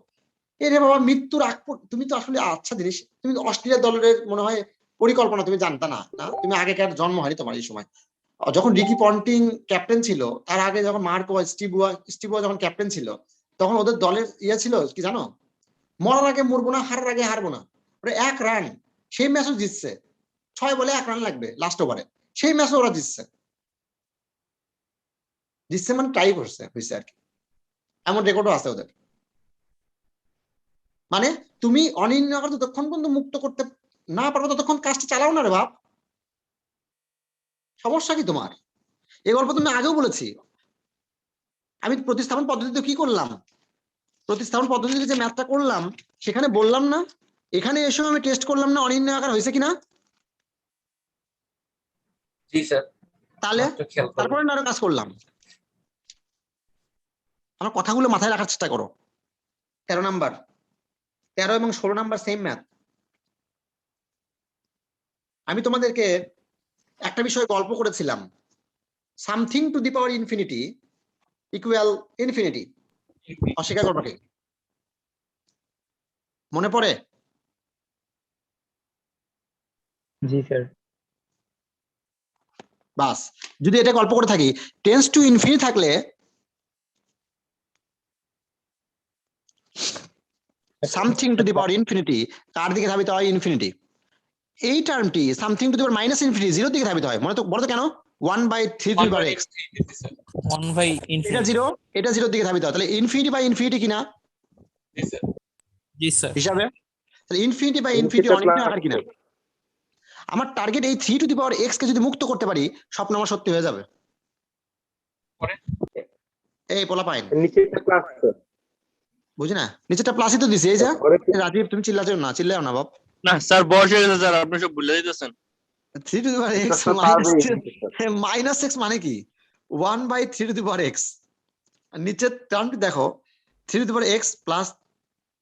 এরে বাবা মৃত্যুর আগ তুমি তো আসলে আচ্ছা জিনিস, তুমি অস্ট্রেলিয়া দলের মনে হয় পরিকল্পনা তুমি জানতা না, না তুমি আগেকার জন্ম হয়নি তোমার এই সময়। যখন রিকি পন্টিং ক্যাপ্টেন ছিল তার আগে যখন মার্ক স্টিভওয়া যখন ক্যাপ্টেন ছিল তখন ওদের দলের ছিল কি জানো, মরার আগে মরবো না, হারার আগে হারবো না। ওরা 1 রান সেই ম্যাচও জিতছে, 6 বলে 1 রান লাগবে লাস্ট ওভারে, সেই ম্যাচও ওরা জিতছে মানে ট্রাই করছে হয়েছে আর কি, এমন রেকর্ডও আছে ওদের। মানে তুমি অনির্ণ আকার যতক্ষণ পর্যন্ত মুক্ত করতে না পারবো ততক্ষণ কাজটা চালাও না রে বাপ, সমস্যা কি তোমার? এই গল্প তুমি আগেও বলেছি। আমি প্রতিস্থাপন পদ্ধতিতে কি করলাম, প্রতিস্থাপন পদ্ধতিতে যে ম্যাথটা করলাম সেখানে বললাম না, এখানে এসে আমি টেস্ট করলাম না অনির্ণ আকার হয়েছে কিনা। জি স্যার। তাহলে তারপরে আরো কাজ করলাম। আমার কথাগুলো মাথায় রাখার চেষ্টা করো। 13 নাম্বার 13 এবং 16 নাম্বার সেম ম্যাথ। আমি তোমাদেরকে একটা বিষয় গল্প করেছিলাম, something to the power infinity equal infinity. অস্বীকার করবো কি? মনে পড়ে? জি স্যার। বাস, যদি এটা গল্প করে থাকি টেন্স টু ইনফিনিটি থাকলে something to the power infinity কার দিকে ধাবিত হয়? ইনফিনিটি। এই টার্মটি something to the power minus infinity 0 দিকে ধাবিত হয়। মনে তো বলো তো কেন? 1/3 x 1/infinity। এটা 0 দিকে ধাবিত হয়, তাহলে ইনফিনিটি বাই ইনফিনিটি কিনা জি স্যার। হিসাবে? তাহলে ইনফিনিটি বাই ইনফিনিটি অনির্ণ আকার কিনা? আমার টার্গেট এই 3 টু দি পাওয়ার x কে যদি মুক্ত করতে পারি স্বপ্ন আমার সত্যি হয়ে যাবে। এই পোলা পাইন নিচেটা প্লাস বুঝি না, নিচেটা প্লাসই তো দিছে। এই যে রাজীব তুমি চিল্লাছো না, চিল্লাও না বাপ। না স্যার বয়স হয়ে গেছে স্যার, আপনি সব ভুলে দিতেছেন। 3 two the power x minus x মানে কি? 1/3 টু দি পাওয়ার x। আর নিচের টার্মটি দেখো 3 two the power x plus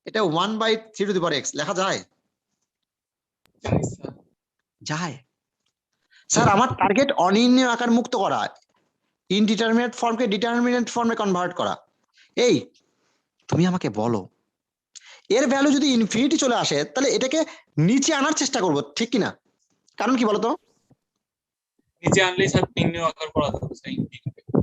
এটা 1/3 টু দি পাওয়ার x লেখা যায়? যায় স্যার। আমার টার্গেট অনির্ণ আকার মুক্ত করা, ইনডিটারমিনেট ফর্মকে ডিটারমিনেট ফর্মে কনভার্ট করা। এই তুমি আমাকে বলো এর ভ্যালু যদি ইনফিনিটি চলে আসে তাহলে এটাকে নিচে আনার চেষ্টা করব, ঠিক কিনা? কারণ কি বলতো? নিচে আনলেই স্যার নিম্ন আকার করা যাবে স্যার।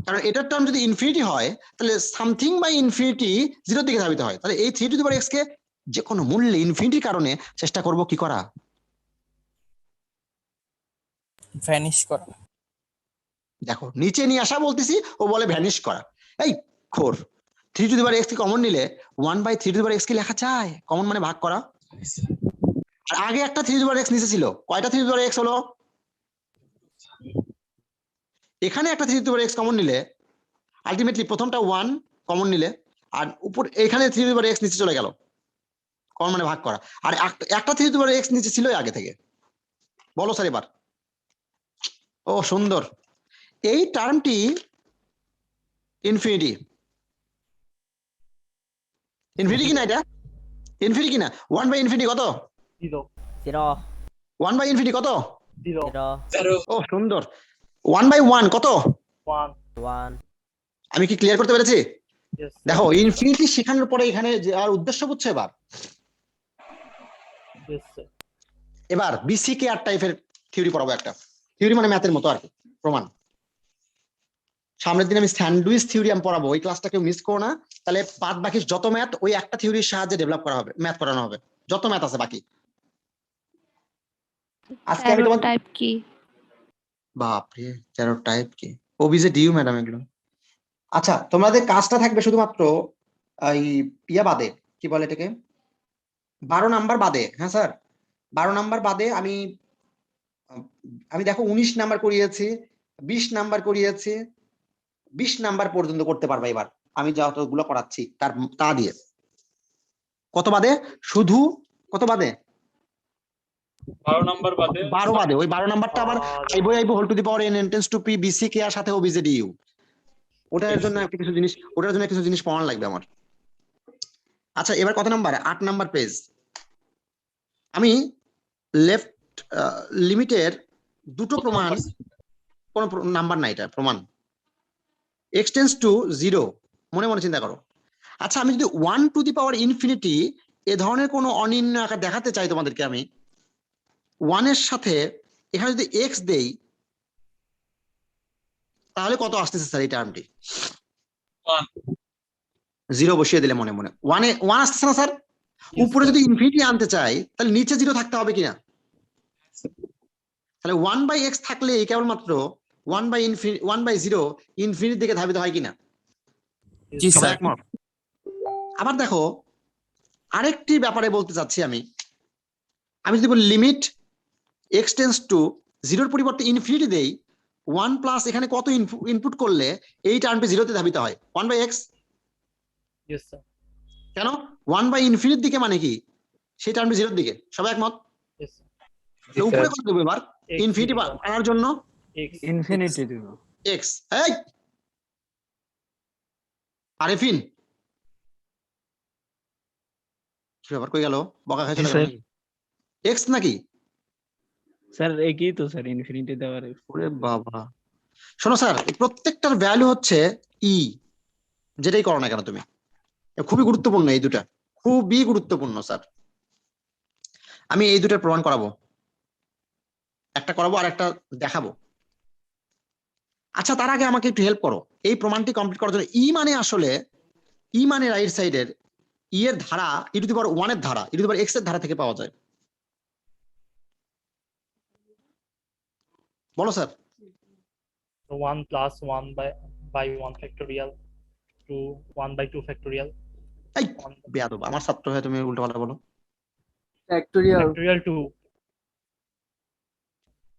কারণ এটার টার্ম যদি ইনফিনিটি হয় তাহলে সামথিং বাই ইনফিনিটি 0 দিকে ধাবিত হয়, তাহলে এই 3 টু দি পাওয়ার x কে যে কোনো মূল্যে ইনফিনিটির কারণে চেষ্টা করব কি করা? ভ্যানিশ করা। দেখো নিচে নিয়ে আসা বলতেছি, ও বলে ভ্যানিশ করা। এই খোর, 3 two the power x K common নিলে 1/3 টু দি পাওয়ার x কি লেখা যায়? কমন মানে ভাগ করা। আর আগে একটা 3 টু দি পাওয়ার x নিচে ছিল, কয়টা 3 টু দি পাওয়ার x হলো? এখানে একটা 3 two the power x common নিলে আলটিমেটলি প্রথমটা 1 কমন নিলে আর উপর এখানে 3 টু দি পাওয়ার x নিচে চলে গেল, কমন মানে ভাগ করা। আর একটা 3 টু দি পাওয়ার x নিচে ছিল আগে থেকে। বলো স্যার এবার। ও সুন্দর, এই টার্মটি ইনফিনিটি। ইনফিনিটি কিনা এটা? ইনফিনিটি কিনা? 1/ইনফিনিটি কত? 0 1/ইনফিনিটি কত? 0 ও সুন্দর। 1/1 কত? 1 আমি কি ক্লিয়ার করতে পেরেছি? দেখো ইনফিনিটি শেখানোর পরে এখানে যে আর উদ্দেশ্য বুঝছো এবার? এবার বিসিকে আর টাইপের থিওরি পড়াবো একটা। থিওরি মানে ম্যাথের মতো আর কি, প্রমাণ। সামনের দিন আমি স্যান্ডউইচ থিওরি আমি পড়াবো, ওই ক্লাসটা কেউ মিস করো না। তাহলে বাদ বাকি যত ম্যাথ ওই একটা থিওরির সাহায্যে ডেভেলপ করা হবে, ম্যাথ করানো হবে, যত ম্যাথ আছে বাকি। আজকে আমি তোমার টাইপ কি? বাপরে, চ্যারো টাইপ কি? ওবিজে ডিউ ম্যাডাম এগুলো। আচ্ছা, তোমাদের কাজটা থাকবে শুধুমাত্র এই ইয়া বাদে, কি বলে এটাকে, 12 নাম্বার বাদে। হ্যাঁ স্যার, 12 নাম্বার বাদে আমি দেখো 19 নাম্বার করিয়েছি, 20 নাম্বার করিয়েছি, 20 নাম্বার পর্যন্ত করতে পারবে এবার আমি যতগুলো করাচ্ছি তা দিয়ে। কত বাদে? শুধু কত বাদে? 12 নাম্বার বাদে 12 বাদে। ওই 12 নাম্বারটা আবার আইবো whole to the power n n tends to P BC কে আর সাথে ওবিজে ডিইউ। ওটার জন্য কিছু জিনিস পড়ানো লাগবে আমার। আচ্ছা, এবার কত নাম্বার? 8 number page. আমি লেফট লিমিটের দুটো প্রমাণ, কোন নাম্বার না, এটা প্রমাণ এক্সটেন্স টু 0, মনে মনে চিন্তা করো। আচ্ছা, আমি যদি 1 টু দি পাওয়ার ইনফিনিটি এ ধরনের কোনো অনির্ণয় আকার দেখাতে চাই তোমাদেরকে, আমি 1 এর সাথে এখানে যদি x দেই তাহলে কত আসতেছে স্যার এই টার্মটি? 0 বসিয়ে দিলে মনে মনে 1 আসতেছে না স্যার? উপরে যদি ইনফিনিটি আনতে চাই তাহলে নিচে 0 থাকতে হবে কিনা? তাহলে 1/x থাকলে কেবলমাত্র 1/0 ইনফিনিটির দিকে ধাবিত হয় কিনা? জি স্যার। আবার দেখো আরেকটি ব্যাপারে বলতে চাচ্ছি আমি যদি বলি লিমিট x টেন্ডস টু 0 এর পরিবর্তে ইনফিনিটি দেই, 1 প্লাস এখানে কত ইনপুট করলে এই টার্মটি 0 তে ধাবিত হয়? 1/x। Yes sir. কেন? 1/ইনফিনিটির দিকে মানে কি? সেই টার্মটি 0 এর দিকে। সবাই একমত? ইয়েস তো উপরে কত দেব এবার ইনফিনিটি আনার জন্য? ইনফিনিটি দিব। x। এই আরেফিন কি ব্যাপার, কই গেল? বকা খাইছিল স্যার। x নাকি? স্যার একই তো স্যার, ইনফিনিটি দেওয়ার। ওরে বাবা, শোনো স্যার, প্রত্যেকটার ভ্যালু হচ্ছে ই, যেটাই করো না কেন তুমি। খুবই গুরুত্বপূর্ণ এই দুটা, খুবই গুরুত্বপূর্ণ স্যার। আমি এই দুটার প্রমাণ করাবো, একটা করাবো আর একটা দেখাবো। আচ্ছা, তার আগে আমাকে একটু হেল্প করো এই প্রমাণটি কমপ্লিট করার জন্য। ই মানে আসলে, ই মানে রাইট সাইডের ই এর ধারা ই টু দি পাওয়ার 1 এর ধারা ই টু দি পাওয়ার x এর ধারা থেকে পাওয়া যায়। বলো sir. 1 plus 1 by 1 factorial to 1/2 factorial এই বেয়াদব, আমার ছাত্র হয়ে তুমি উল্টো পাল্টা বলো। factorial 2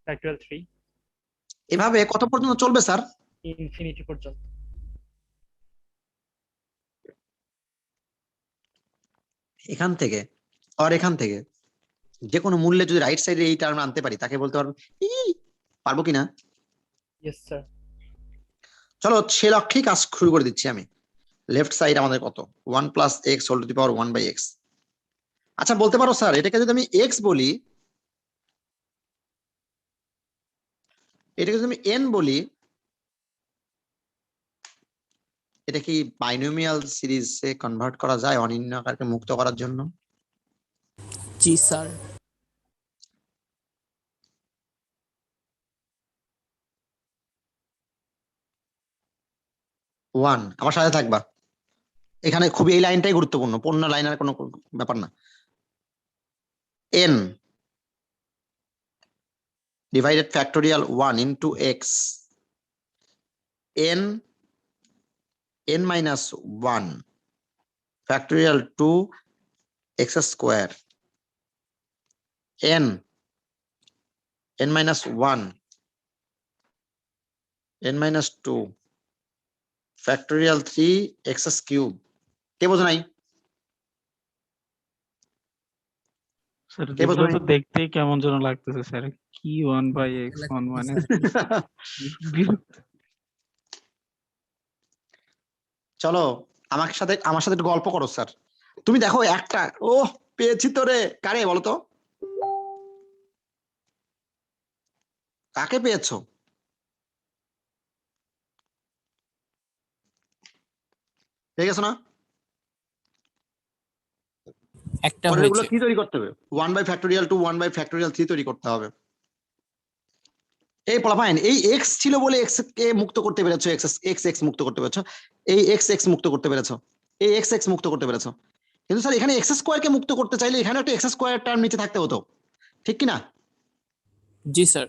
factorial 3 এভাবে কত পর্যন্ত চলবে স্যার? ইনফিনিটি পর্যন্ত। এখান থেকে আর এখান থেকে যে কোনো মূল্যে যদি রাইট সাইডে এই টার্ম আনতে পারি তাকে বলতে পারবো পারবো কিনা? Yes sir. চলো সে লক্ষ্যেই কাজ শুরু করে দিচ্ছি আমি। লেফট সাইড আমাদের কত? 1 plus x whole to the power 1/x। আচ্ছা, বলতে পারো স্যার এটাকে যদি আমি x বলি, এটাকে যদি আমি n বলি, এটা কি বাইনোমিয়াল সিরিজে কনভার্ট করা যায় অনির্ণয় আকারকে মুক্ত করার জন্য? জি স্যার। ওয়ান, আমার সাথে থাকবা এখানে, খুবই এই লাইনটাই গুরুত্বপূর্ণ, পূর্ণ লাইনের কোনো ব্যাপার না। n divided factorial 1 into x, n n minus 1 factorial 2 x square n minus 1 n minus 2 factorial 3 x cube কে বোঝো নাই? স্যার কে বোঝো এগুলো নাই? তো দেখতেই কেমন যেন লাগতেছে স্যার, কি 1/x 1 minus চলো আমার সাথে একটু গল্প করো স্যার। তুমি দেখো একটা, ও পেয়েছি তো রে, কারে বলো তো, কাকে পেয়েছো? পেয়ে গেছো না? একটা পরে এগুলো হয়েছে। কি তৈরি করতে হবে? 1/2 1/3 তৈরি করতে হবে। এই পোলাপাইন, এই x ছিল বলে x কে মুক্ত করতে পেরেছো, x মুক্ত করতে পেরেছো, এই x মুক্ত করতে পেরেছো, এই x মুক্ত করতে পেরেছো। কিন্তু স্যার এখানে x স্কয়ার কে মুক্ত করতে চাইলে এখানে একটা x স্কয়ার টার্ম নিচে থাকতে হতো, ঠিক কি না? জি স্যার।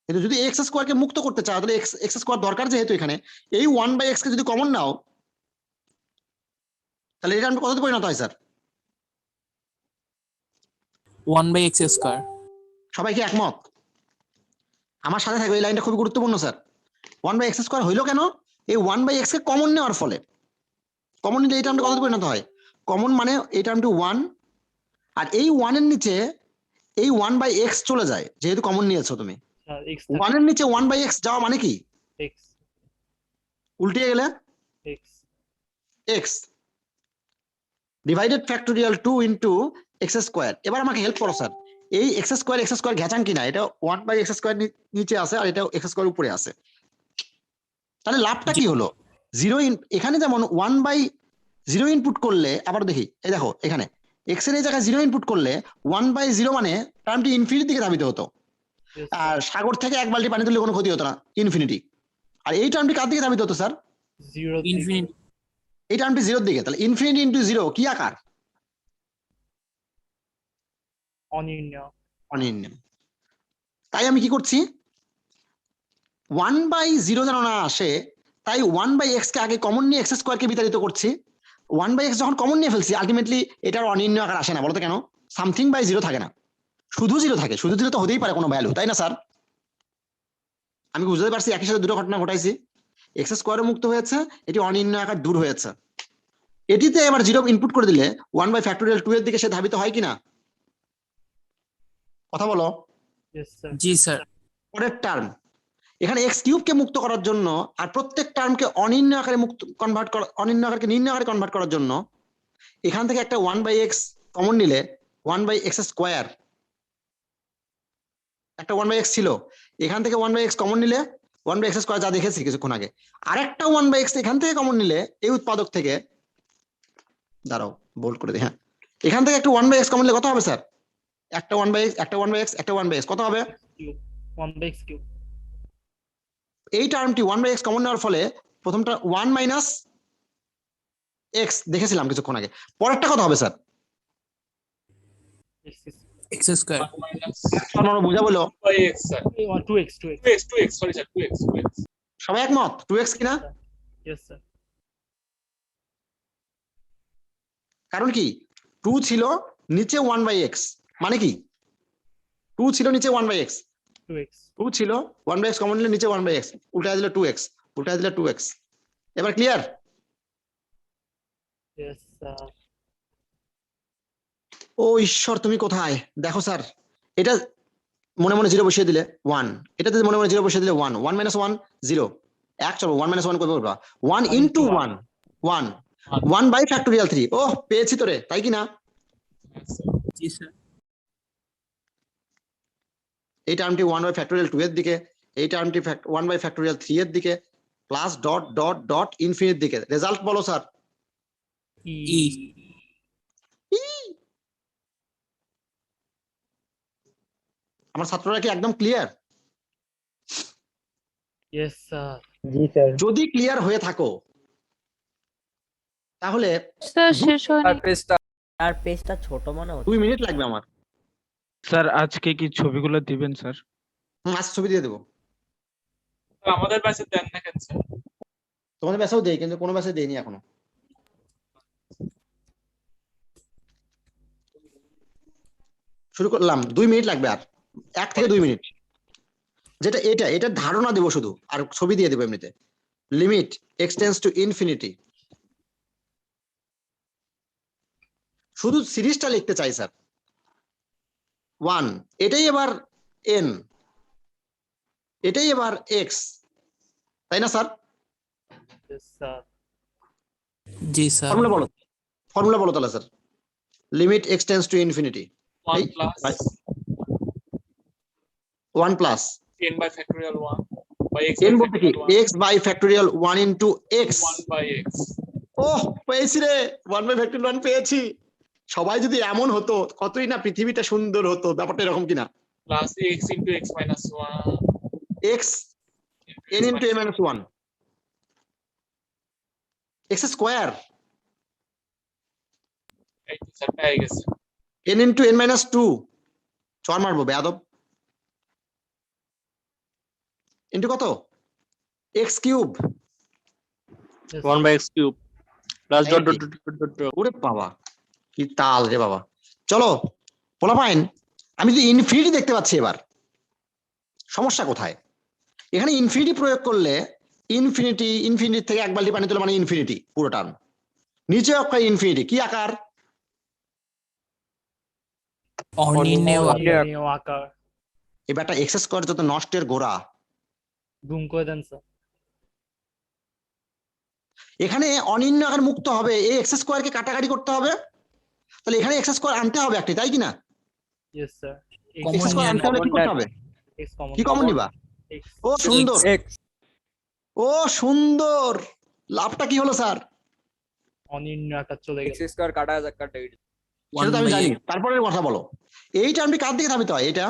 কিন্তু যদি x স্কয়ার কে মুক্ত করতে চাও তাহলে x স্কয়ার দরকার, যেহেতু এখানে এই 1/x কে যদি কমন নাও তাহলে এটা আমরা কততে পরিণত হয় স্যার? 1/x square. সবাই কি একমত? আমার সাথে থাকবে, এই লাইনটা খুবই গুরুত্বপূর্ণ স্যার। 1/x স্কয়ার হইলো কেন? এই 1/x কে কমন নেওয়ার ফলে। কমন নিলে এই টার্মটা কততে পরিণত হয়? কমন মানে এই টার্মটি 1, আর এই 1 এর নিচে এই 1/x চলে যায়, যেহেতু কমন নিয়েছো তুমি। x 1 এর নিচে 1/x যাওয়া মানে কি? x উল্টে গেলে x divided factorial 2 into x square. এবার আমাকে হেল্প করো স্যার, এই x স্কয়ার ঘেচাং কিনা? এটা 1/x স্কয়ার নিচে আছে আর এটা x স্কয়ার উপরে আছে, তাহলে লাভটা কি হলো? 0 এখানে যেমন 1/0 ইনপুট করলে, আবার দেখি এই দেখো এখানে x এর এই জায়গায় 0 ইনপুট করলে 1/0 মানে টার্মটি ইনফিনিটির দিকে ধাবিত হতো, আর সাগর থেকে এক বালতি পানি তুললে কোনো ক্ষতি হতো না, ইনফিনিটি। আর এই টার্মটি কার দিকে ধাবিত হতো স্যার? 0 ইনফিনিটি। এই টার্মটি 0 এর দিকে, তাহলে ইনফিনিটি ইনটু 0 কি আকার? অনির্ণ। অনির্ণ। তাই আমি কি করছি, 1/0 যেন না আসে, তাই 1/x কে আগে কমন নিয়ে x স্কয়ার কে বিতাড়িত করছি। 1/x যখন কমন নিয়ে ফেলছি, আলটিমেটলি এটার অনির্ণ আকার আসে না, বলতো কেন? সামথিং বাই 0 থাকে না, শুধু 0 থাকে। শুধু 0 তো হতেই পারে কোনো ভ্যালু, তাই না স্যার? আমি বুঝতে পারছি একই সাথে দুটো ঘটনা ঘটাইছি, x স্কয়ারও মুক্ত হয়েছে, এটি অনির্ণ আকার দূর হয়েছে। এটিতে এবার 0 ইনপুট করে দিলে 1/2 এর দিকে সে ধাবিত হয় কিনা? কথা বলো। yes sir জি স্যার। পরের টার্ম, এখানে x কিউব কে মুক্ত করার জন্য আর প্রত্যেক টার্মকে অনির্ণ আকারে অনির্ণ আকারকে নির্ণ আকারে কনভার্ট করার জন্য এখান থেকে একটা 1/x কমন নিলে 1/x স্কয়ার, একটা 1/x ছিল, এখান থেকে 1/x কমন নিলে 1/x স্কয়ার, যা দেখেছি কিছুক্ষণ আগে। আরেকটা 1/x এখান থেকে কমন নিলে এই উৎপাদক থেকে, দাঁড়াও বোল্ড করে দিই, হ্যাঁ, এখান থেকে একটা 1/x কমন নিলে কত হবে স্যার? একটা 1/x, একটা 1/x, একটা 1/x, কত হবে? 1/x cube। এই টার্মটি 1/x কমন নেওয়ার ফলে প্রথমটা 1 মাইনাস x দেখেছিলাম কিছুক্ষণ আগে, পরেরটা কত হবে স্যার? x square. বুঝা বলো, 2x sir. 2x sorry sir 2x সবাই একমত? 2x কিনা? yes sir কারণ কি, 2 ছিল নিচে 1/x, মানে কি 2 ছিল নিচে 1/x, 2x 2 ছিল 1/x কমন নিলে নিচে 1/x, উল্টায় দিলে 2x, উল্টায় দিলে 2x। এবার ক্লিয়ার? yes sir ও ঈশ্বর তুমি কোথায়? দেখো স্যার, এটা মনে মনে 0 বসিয়ে দিলে 1, এটাতে মনে মনে 0 বসিয়ে দিলে 1, 1 - 1 0, এক চলো 1 - 1 করবে বলবা, 1 ইনটু 1 1 1/3। ও পেয়েছি তো রে, তাই কি না? জি স্যার। এই টার্মটি 1/2 এর দিকে, এই টার্মটি 1/3 এর দিকে, প্লাস ডট ডট ডট ইনফিনিটির দিকে। রেজাল্ট বলো স্যার। ই। আমার ছাত্ররা কি একদম ক্লিয়ার? yes sir জি স্যার। যদি ক্লিয়ার হয়ে থাকো তাহলে স্যার শেষ হয়নি। আর পেজটা ছোট মনে হচ্ছে। 2 মিনিট লাগবে আমার। স্যার আজকে কি ছবিগুলো দিবেন স্যার? আজ ছবি দিয়ে দেবো। আমাদের ব্যাচে দেন না কেন স্যার? তোমাদের ব্যাচেও দেই, কিন্তু কোনো ব্যাচে দেইনি এখনো। শুরু করলাম, 2 মিনিট লাগবে, আর 1 থেকে 2 মিনিট। যেটা এটার ধারণা দেবো শুধু, আর ছবি দিয়ে দেবো এমনিতে। লিমিট এক্সটেন্ডস টু ইনফিনিটি, শুধু সিরিজটা লিখতে চাই স্যার। 1, এটাই এবার n, এটাই এবার x, তাই না স্যার? জি স্যার। ফর্মুলা বলো তাহলে sir. Limit extends to infinity 1 plus 1 plus n by factorial 1 by x n by বলতে কি factorial 1 x by factorial 1 into x। 1 by x ওহ, পেয়েছি রে, 1 বাই ফ্যাক্টোরিয়াল 1 পেয়েছি। সবাই যদি এমন হতো কতই না পৃথিবীটা সুন্দর হতো। ব্যাপারটা এরকম কিনা? plus x into x minus 1 x n into a minus 1 x square এই তো স্যার পেয়ে গেছে। n into n minus 2 চর মারবো বেয়াদব। ইনটু কত? x cube 1 by x cube plus dot dot dot dot dot. ওরে বাবা, কি তাল রে বাবা। চলো পোলাপাইন, আমি যদি ইনফিনিটি দেখতে পাচ্ছি, এবার সমস্যা কোথায়? এখানে ইনফিনিটি প্রয়োগ করলে ইনফিনিটি থেকে 1 বালতি পানি তোলা মানে ইনফিনিটি পুরো টার্ম। নিচে একটা ইনফিনিটি কি আকার? অনির্ণেয় আকার এবারটা এক্স স্কয়ার যত নষ্টের গোড়া। গুণ করে দেন স্যার। এখানে অনির্ণয় আকার মুক্ত হবে, এই এক্স স্কয়ার কে কাটাকাটি করতে হবে, তাহলে এখানে এক্স স্কয়ার আনতে হবে একটি, তাই কি না? Yes sir. এক্স স্কয়ার আনতে হলে কি করতে হবে? কি কমন নিবা? ও সুন্দর, ও সুন্দর। লাভটা কি হলো স্যার? অনির্ণয় আকার চলে গেছে। x স্কয়ার কাটা যাক কাটা সেটা তো আমি জানি, তারপরে কথা বলো। এই টার্মটি কার দিকে ধাবিত হয়? এটা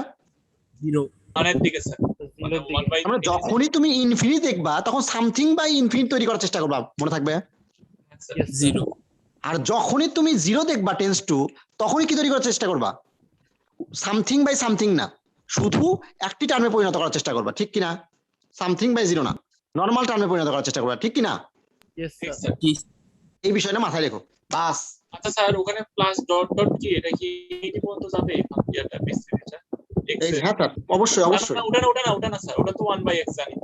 0 মানের দিকে স্যার, মানে 1 by আমরা যখনই তুমি ইনফিনিটি দেখবা তখন সামথিং বাই ইনফিনিটি তৈরি করার চেষ্টা করবা, মনে থাকবে। 0 আর যখনই তুমি 0 দেখবা টেন্স টু, তখনই কি তৈরি করার চেষ্টা করবা? সামথিং বাই সামথিং না, শুধু একটি টার্মে পরিণত করার চেষ্টা করবা, ঠিক কিনা? সামথিং বাই 0 না, নরমাল টার্মে পরিণত করার চেষ্টা করবা, ঠিক কিনা? Yes sir. এই বিষয়টা মাথায় রেখো বাস। আচ্ছা স্যার, ওখানে প্লাস ডট ডট কি, এটা কি এই পর্যন্ত যাবে? এটা বিস্তারিত এই হ্যাঁ স্যার, অবশ্যই অবশ্যই। ওটা না স্যার, ওটা তো 1 by x জানি।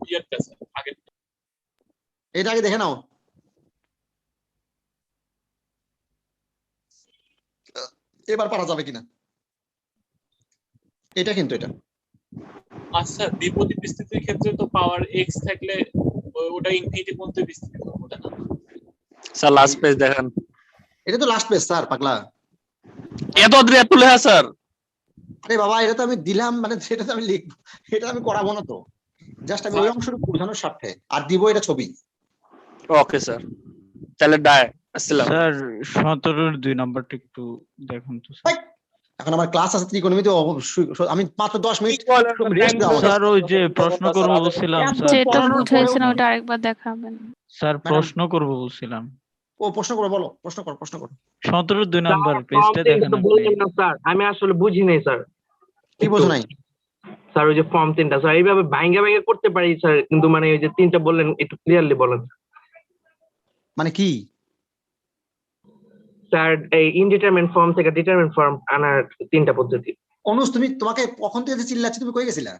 ইয়ারটা স্যার আগে এটা আগে দেখে নাও। এবার পারা যাবে কিনা এটা, কিন্তু এটা আচ্ছা, দ্বিপদী বিস্তৃতির ক্ষেত্রে তো পাওয়ার x থাকলে ওটা ইনফিনিটি পর্যন্ত বিস্তৃত ওটা না স্যার লাস্ট পেজ দেখান। এটা তো লাস্ট পেজ স্যার, পাগলা। এত লেখা স্যার। আরে বাবা, এটা তো আমি দিলাম, মানে সেটা তো আমি লিখবো, এটা আমি করাবো না তো, জাস্ট আমি ওই অংশটুকু বোঝানোর স্বার্থে আর দিব এটা ছবি। ওকে স্যার, তাহলে ডাই আসসালাম স্যার 17 2 নাম্বারটা একটু দেখুন তো স্যার। এখন আমার ক্লাস আছে ত্রিকোণমিতি, আমি মাত্র 10 মিনিট রেস্ট দাও। স্যার ওই যে প্রশ্ন করব বলছিলাম স্যার, যেটা বুঝাইছেন ওটা আরেকবার দেখাবেন। স্যার প্রশ্ন করব বলছিলাম। ও প্রশ্ন করো, বলো প্রশ্ন করো, প্রশ্ন করো। 17 2 নাম্বার পেজটা দেখেন আপনি। বললেন না স্যার, আমি আসলে বুঝি নাই স্যার। কি বোঝো নাই? স্যার ওই যে ফর্ম 3টা স্যার এইভাবে ভাঙ্গা ভাঙ্গা করতে পারি স্যার, কিন্তু মানে ওই যে 3টা বললেন একটু ক্লিয়ারলি বলেন মানে কি স্যার। এই ইনডিটারমিনেট ফর্ম থেকে ডিটারমিনেট ফর্ম আনার 3টা পদ্ধতি। অনুজ, তোমাকে কখন থেকে চিল্লাচ্ছি, তুমি কই গেছিলা?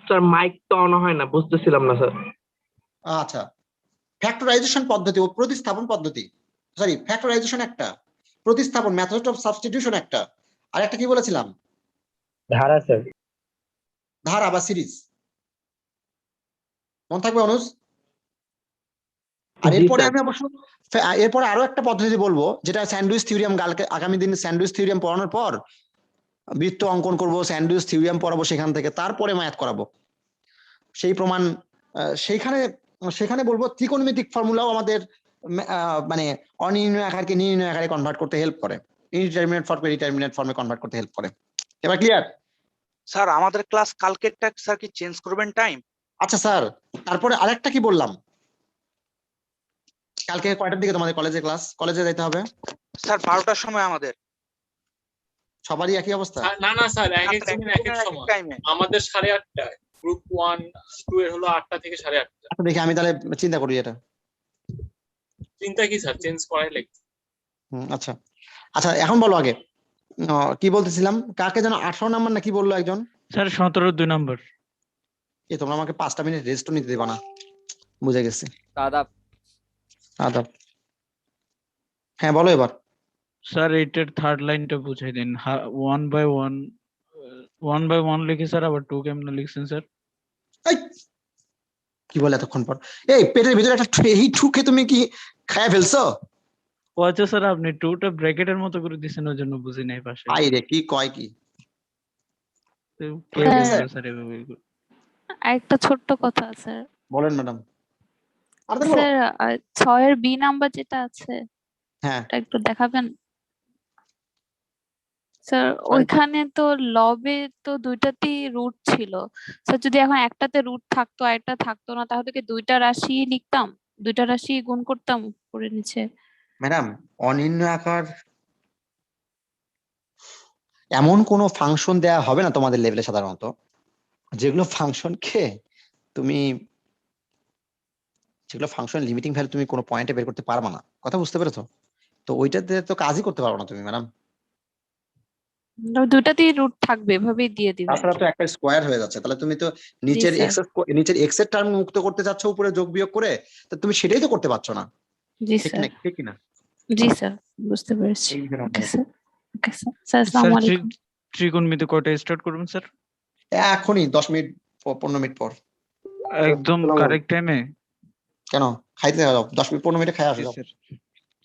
স্যার মাইক তো অন হয় না, বুঝতেছিলাম না স্যার। আচ্ছা, ফ্যাক্টরাইজেশন পদ্ধতি ও প্রতিস্থাপন পদ্ধতি, সরি ফ্যাক্টরাইজেশন একটা, প্রতিস্থাপন মেথড অফ সাবস্টিটিউশন একটা, আর একটা কি বলেছিলাম? ধারা স্যার। ধারা বা সিরিজ, মন থাকবে অনুজ? আর এরপরে আমি অবশ্য এরপরে আরো একটা পদ্ধতি বলবো, যেটা স্যান্ডউইচ থিওরিয়াম, আগামী দিন স্যান্ডউইচ থিওরিয়াম পড়ানোর পর বৃত্ত অঙ্কন করব, স্যান্ডউইচ থিওরিয়াম পড়াবো, সেখান থেকে তারপরে ম্যাথ করাবো। সেই প্রমাণ সেখানে বলবো ত্রিকোণমিতিক ফর্মুলাও আমাদের মানে অনির্ণয় আকারকে নির্ণয় আকারে কনভার্ট করতে হেল্প করে, ইনডিটারমিনেট ফর্মকে ডিটারমিনেট ফর্মে কনভার্ট করতে হেল্প করে। এবার ক্লিয়ার? স্যার আমাদের ক্লাস কালকেরটা স্যার কি চেঞ্জ করবেন টাইম? আচ্ছা স্যার, তারপরে আরেকটা কি বললাম, কালকে কয়টার দিকে তোমাদের কলেজে ক্লাস? কলেজে যাইতে হবে স্যার 12টার সময় আমাদের। সবারই একই অবস্থা? না না স্যার, এক এক জনের এক এক সময়। আমাদের 8:30টায়, গ্রুপ 1-2 এর হলো 8টা থেকে 8:30। আচ্ছা দেখি আমি তাহলে চিন্তা করি এটা। চিন্তা কি স্যার, চেঞ্জ করাই লাগবে। আচ্ছা আচ্ছা এখন বলো আগে কি বলতেছিলাম, কাকে যেন 18 নাম্বার না কি বললো একজন? স্যার 17 2 নম্বর। তোমরা আমাকে 5টা মিনিট রেস্টও নিতে দেবা না, বুঝে গেছি। আদাব। আদাব। হ্যাঁ বলো এবার। স্যার এইটার থার্ড লাইনটা বুঝাই দিন। 1 বাই 1 লিখে স্যার আবার 2 কেমনে লিখছেন স্যার? এই কি বলে এতক্ষণ পর, এই পেটের ভিতরে একটা এই ঠুকে তুমি কি খায় ফেলছো? ও আচ্ছা স্যার, আপনি 2টা ব্র্যাকেটের মতো করে দিছেন, ওর জন্য বুঝি নাই পাশে। আই রে কি কয় কি তো কে ঠিক আছে। বললো স্যার এভাবে? একটা ছোট্ট কথা স্যার। বলেন ম্যাডাম। আর বলো। স্যার 6 এর বি নাম্বার যেটা আছে হ্যাঁ ওটা একটু দেখাবেন স্যার। ওইখানে তো লবে তো দুইটাতেই রুট ছিল স্যার, যদি এখন একটাতে রুট থাকতো আর একটা থাকতো না তাহলে কি দুইটা রাশি লিখতাম, দুইটা রাশি গুণ করতাম করে নিচে। ম্যাডাম অনির্ণয় আকার এমন কোনো ফাংশন দেয়া হবে না তোমাদের লেভেলে সাধারণত, যেগুলো ফাংশনকে তুমি যেগুলো ফাংশন লিমিটিং ভ্যালু তুমি কোনো পয়েন্টে বের করতে পারবে না, কথা বুঝতে পেরেছো? তো ওইটাতে তো কাজই করতে পারবে না তুমি ম্যাডাম। দুইটাতেই রুট থাকবে এভাবেই দিয়ে দিবেন। তাছাড়া তো একটা স্কোয়ার হয়ে যাচ্ছে, তাহলে তুমি তো নিচের এক্স এর টার্ম মুক্ত করতে চাচ্ছ উপরে যোগ বিয়োগ করে, তো তুমি সেটাই তো করতে পারছো না। জি ঠিক স্যার। না, ঠিক না? জি স্যার বুঝতে পেরেছি। এই যে okay sir. Okay sir. Sir আসসালামু স্যার আলাইকুম। ত্রিকোণমিতি কয়টা স্টার্ট করবেন স্যার? এখনই 10 মিনিট 15 মিনিট পর। একদম কারেক্ট টাইমে? কেন খাইতে যাও, 10 মিনিট 15 মিনিটে খাই আসো। জি স্যার,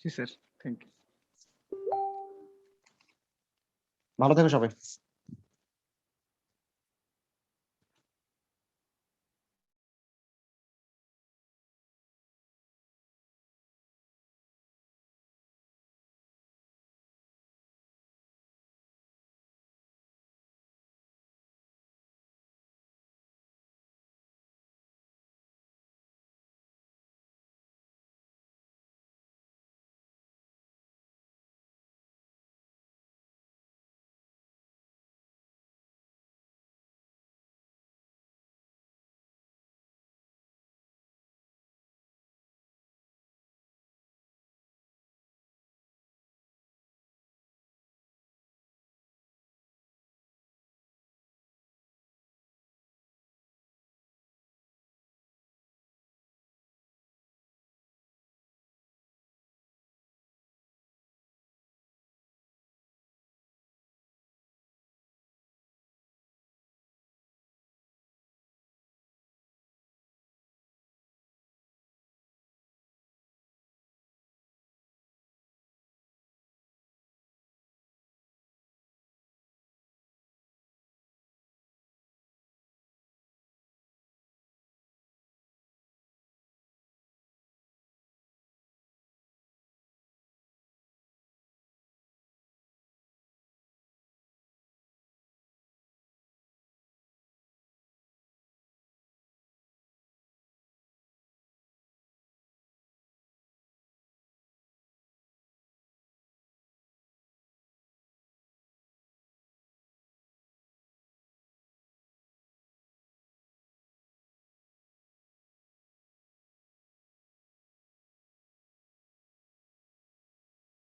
জি স্যার, থ্যাংক ইউ। ভালো থেকো সবাই।